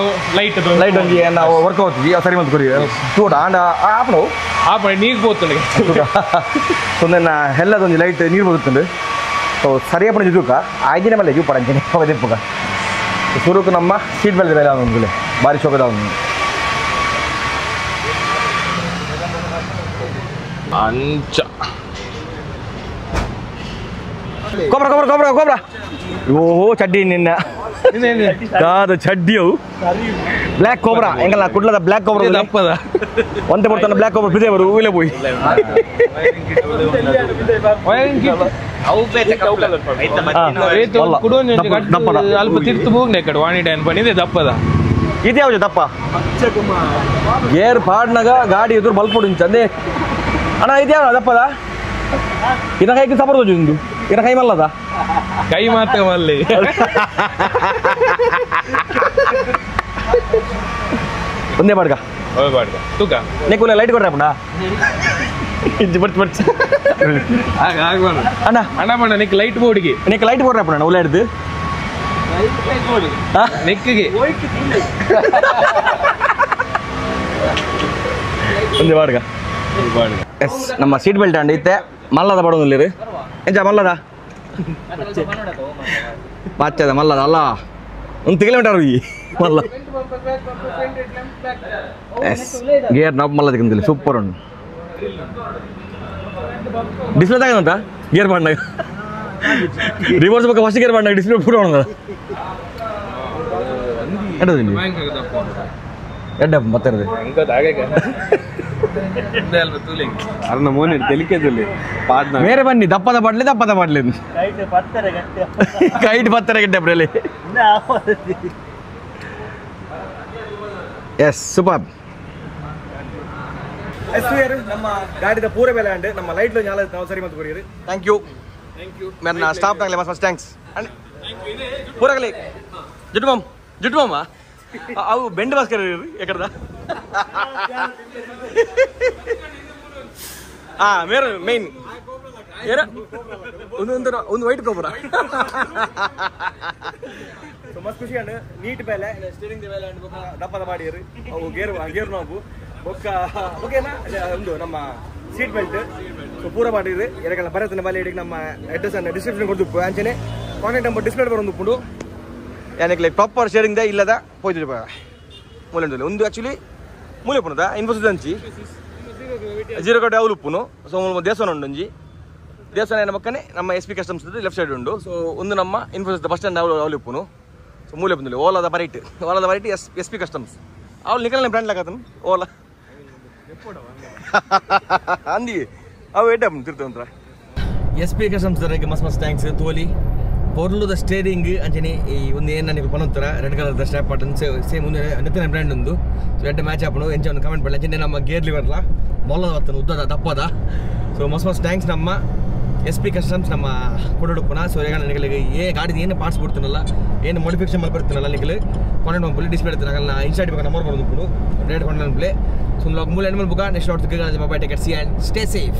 ಲೈಟ್ ಒಂಜಿ ನಾವು ವರ್ಕ್ ಹೋಗ್ತೀವಿ ಸರಿ ಮಂತ್ ಕೊರಿ ಚೂಡ ಆಂಡ ಆಪನು ನೀರು పోతుంది ಸೊ ನನ್ನ ಹೆಲ್ಲದೊಂದು ಲೈಟ್ ನೀರು ಬರುತ್ತದೆ ಸೊ ಸರಿಯಪ್ಪನ ಜುಜುಕ ಆಗಿನ ಮೇಲೆ ಜೂ ಪಡಂಚನೆ ಅವದಿಪ್ಪುಗ ಸುರುಕು ನಮ್ಮ ಸೀಟ್ ಬೆಲ್ಟ್ ಬೆಲೆ ಅವನು ಭಾರಿ ಶೋಕದ ಅವನು ಅಂಚ ಕೊಬ್ರ ಓಹೋ ಚಡ್ಡಿ ನಿನ್ನ ಕಾದು ಚಡ್ಡಿಯವು ಬ್ಲ್ಯಾಕ್ ಕೋಬ್ರಾ ಹೆಂಗಲ್ಲ ಕುಡ್ಲದ ಬ್ಲ್ಯಾಕ್ ಕೋಬ್ರಾ ದಪ್ಪದ ಒಂದೇ ಬರ್ತಾನೆ ಬ್ಲ್ಯಾಕ್ ಕೋಬ್ರಾ ಬಿದೆ ಬರು ಹೂವಿಲೆ ಹೋಯ್ ಅಲ್ಪ ತಿರ್ತು ಹೋಗ್ನೆ ಕಡೆ ವಾಣಿ ಡ್ಯಾನ್ ಬಂದಿದೆ ದಪ್ಪದ ಇದ್ಯಾವುದು ದಪ್ಪ ಗೇರ್ ಪಾಡ್ನಾಗ ಗಾಡಿ ಎದುರು ಬಲ್ಪೊಡು ಚಂದೆ ಅಣ್ಣ ಇದ್ಯಾವ ದಪ್ಪದ ಇನ್ನ ಕೈಗೆ ಸಪರ್ದು ಇಂದು ಇನ್ನ ಕೈ ಮಲ್ಲದ ಕೈ ಮಾತ್ರ ಮಲ್ಲಿ ಒಂದೇ ಬಾಡ್ಗ ತೂಕ ನೆಕ್ಕುಲೆ ಲೈಟ್ ಕೊಡ್ರಿ ಅಪ್ಪಣ್ಣ ಬರ್ತಿ ಅಣ್ಣ ಅಣ್ಣ ಬಣ್ಣ ನಿಕ್ ಲೈಟ್ ಬೋರ್ಡ್ಗೆ ನೆಕ್ ಲೈಟ್ ಕೊಡ್ರಿ ಅಪ್ಪಣ್ಣ ಉಲ್ಲ ಹಿಡ್ದು ನೆಕ್ಕಿಗೆ ಒಂದೇ ಬಾಡ್ಗ ಎಸ್ ನಮ್ಮ ಸೀಟ್ ಬೆಲ್ಟ್ ಅಂಡ್ ಐತೆ ಮಲ್ಲದ ಬಡೋದಿಲ್ಲ ಎಂಚ ಮಲ್ಲದ ಪಚ್ಚದ ಮಲ್ಲದ ಅಲ್ಲ 1 ಕಿಲೋಮೀಟರ್ ಈ ಮಲ್ಲ ಎಸ್ ಗೇರ್ ನಾಪ್ ಮಲ್ಲದಕ್ಕಿಂತ ಸೂಪರ್ ಉಂಟು ಡಿಸ್ಪ್ಲೇ ತಗೊಂಡ ಗೇರ್ ಮಾಡ್ನಾಗ ರಿವರ್ಸ್ ಬಗ್ಗೆ ಫಸ್ಟ್ ಗೇರ್ ಮಾಡ್ನಾಗ ಡಿಸ್ಪ್ಲೇ ಫುಟ್ ಹೊಂದ ಎಡ್ಡ ಮತ್ತೆ ಅರ್ನ ಮೋನಿ ತೆಲಿಕೆದಲ್ಲಿ ಬೇರೆ ಬನ್ನಿ ದಪ್ಪದ ಬಾಡ್ಲಿ ಕೈಟ್ 10 ಗಂಟೆ ಬ್ರೇಲಿ ಎಸ್ ಸೂಪರ್ ನಮ್ಮ ಗಾಡಿದ ಪೂರ ಬೆಲೆ ಅಂಡ್ ನಮ್ಮ ಲೈಟ್ ನಾವು ಸರಿ ಮತ್ತು ಕೊರಿಯರಿ ಥ್ಯಾಂಕ್ ಯು ಮೇರೆ ಸ್ಟಾಫ್ ಆಗಲಿ ಮಸ್ತ್ ಥ್ಯಾಂಕ್ಸ್ ಪೂರಾಗಲಿ ಜುಟ್ಟು ಮಾಮ ಅವು ಬೆಂಡ್ ಬಾಸ್ಕರ್ ಎಕಡ್ದ ಮೇರೆ ಮೇನ್ ಒಂದು ವೈಟ್ ಕೋಬ್ರಾ ಮಸ್ತ್ ಖುಷಿ ಅಂಡ್ ನೀಟ್ ಬೇಲೆ ಸ್ಟೀರಿಂಗ್ ಬೇಲೆ ಅಂಡ್ ದಪ್ಪದ ಮಾಡಿರಿ ಅವು ಗೇರ್ ನಾವು ಬೊಕ್ಕ ಓಕೆನಾ ಒಂದು ನಮ್ಮ ಸೀಟ್ ಬೆಲ್ಟ್ ಸೊ ಪೂರ ಮಾಡಿರಿ ಎರಡೆಲ್ಲ ಬರತ್ತಿನ ಬಲೆ ಇಡಿಗೆ ನಮ್ಮ ಅಡ್ರೆಸ್ ಅನ್ನು ಡಿಸ್ಕ್ರಿಪ್ಷನ್ ಕೊಡ್ತು ಅಂಚನೆ ಕಾಂಟ್ಯಾಕ್ಟ್ ನಂಬರ್ ಡಿಸ್ಪ್ಲೇ ಬರೋದು ಪುಡು ಯಾನಿಗೆ ಲೈಕ್ ಪ್ರಾಪರ್ ಶೇರಿಂಗ್ ಇಲ್ಲದ ಹೋಯ್ತು ಮೂಲೆ ಒಂದು ಆ್ಯಕ್ಚುಲಿ ಮೂಲೆ ಪುನದ ಇನ್ಫೋಸಿಸ್ ಹಂಚಿ 0 ಕಡೆ ಅವಲು ಉಪ್ಪುನು ಸೊ ದೇವಸ್ಥಾನ ಉಂಡು ಒಂಜಿ ದೇವಸ್ಥಾನ ಏನ ಪಕ್ಕನೆ ನಮ್ಮ SP ಕಸ್ಟಮ್ಸ್ ಲೆಫ್ಟ್ ಸೈಡ್ ಉಂಡು ಸೊ ಒಂದು ನಮ್ಮ ಇನ್ಫೋಸಿಸ್ ಬಸ್ ಸ್ಟ್ಯಾಂಡ್ ಅವಲು ಉಪ್ಪುನು ಸೊ ಮೂಲೆ ಬಂದಿಲ್ಲ ಓಲಾದ ಬರೈಟ್ SP ಕಸ್ಟಮ್ಸ್ ಅವ್ಳು ನಿಕಲ್ನೇ ಬ್ರ್ಯಾಂಡ್ ಲಾಗತನು ಓಲಾ ಅಂದಿ ಅವು ಎಡ್ಡ ತಿರ್ತಂತ್ರ SP ಕಸ್ಟಮ್ಸ್ ದರಗೆ ಮಸ್ತ್ ಥ್ಯಾಂಕ್ಸ್ ತೋಲಿ ಪೊರ್ಲುದ ಸ್ಟೇರಿಂಗ್ ಅಂಚನೆ ಈ ಒಂದು ಏನು ನನಗೆ ಪನೊತ್ತರ ರೆಡ್ ಕಲರ್ದ ಸ್ಟ್ಯಾಪ್ ಪಾಟನ್ ಸೇಮ್ ಒಂದು ನೆತ್ತಿನ ಬ್ರ್ಯಾಂಡ್ ಒಂದು ಸೊ ಎಡ್ಡ ಮ್ಯಾಚ್ ಹಾಪಣು ಎಂಚ ಒಂದು ಕಮೆಂಟ್ ಪಡಲಿ ಅಂಚನೆ ನಮ್ಮ ಗೇರ್ ಲಿವರ್ಲ ಮೊಲ್ಲದ ಬರ್ತನು ಉದ್ದದ ದಪ್ಪದ ಸೊ ಮಸ್ತ್ ಥ್ಯಾಂಕ್ಸ್ ನಮ್ಮ SP ಕಸ್ಟಮ್ಸ್ ನಮ್ಮ ಕೊಡೋಡುಪ್ಪನ ಸೊ ಈಗ ನನಗೆ ಗಾಡಿದ ಏನು ಪಾರ್ಟ್ಸ್ ಬಿಡ್ತೀನಲ್ಲ ಏನು ಮಾಡಿಫಿಕೇಶನ್ ಮಾಡಿ ಬರ್ತೀನಲ್ಲ ನಿಮಗೆ ಕಾಂಟ್ಯಾಕ್ಟ್ ಮಾಡಿ ಡಿಸ್ಪ್ಲೇ ಇರ್ತೀನಿ ನಾ ಇನ್ಸ್ಟಾಟ್ ಬೇಕು ನಂಬರ್ ಬರೋದು ರೇಟ್ ಕಾಂಟ್ಯಾಕ್ಟ್ ಪ್ಲೇ ಸೊ ಮೂಲ ಎನಿಮಲ್ ಬುಕ್ ನೆಕ್ಸ್ಟ್ ನೋಡ್ತೀವಿ bye take care see and stay safe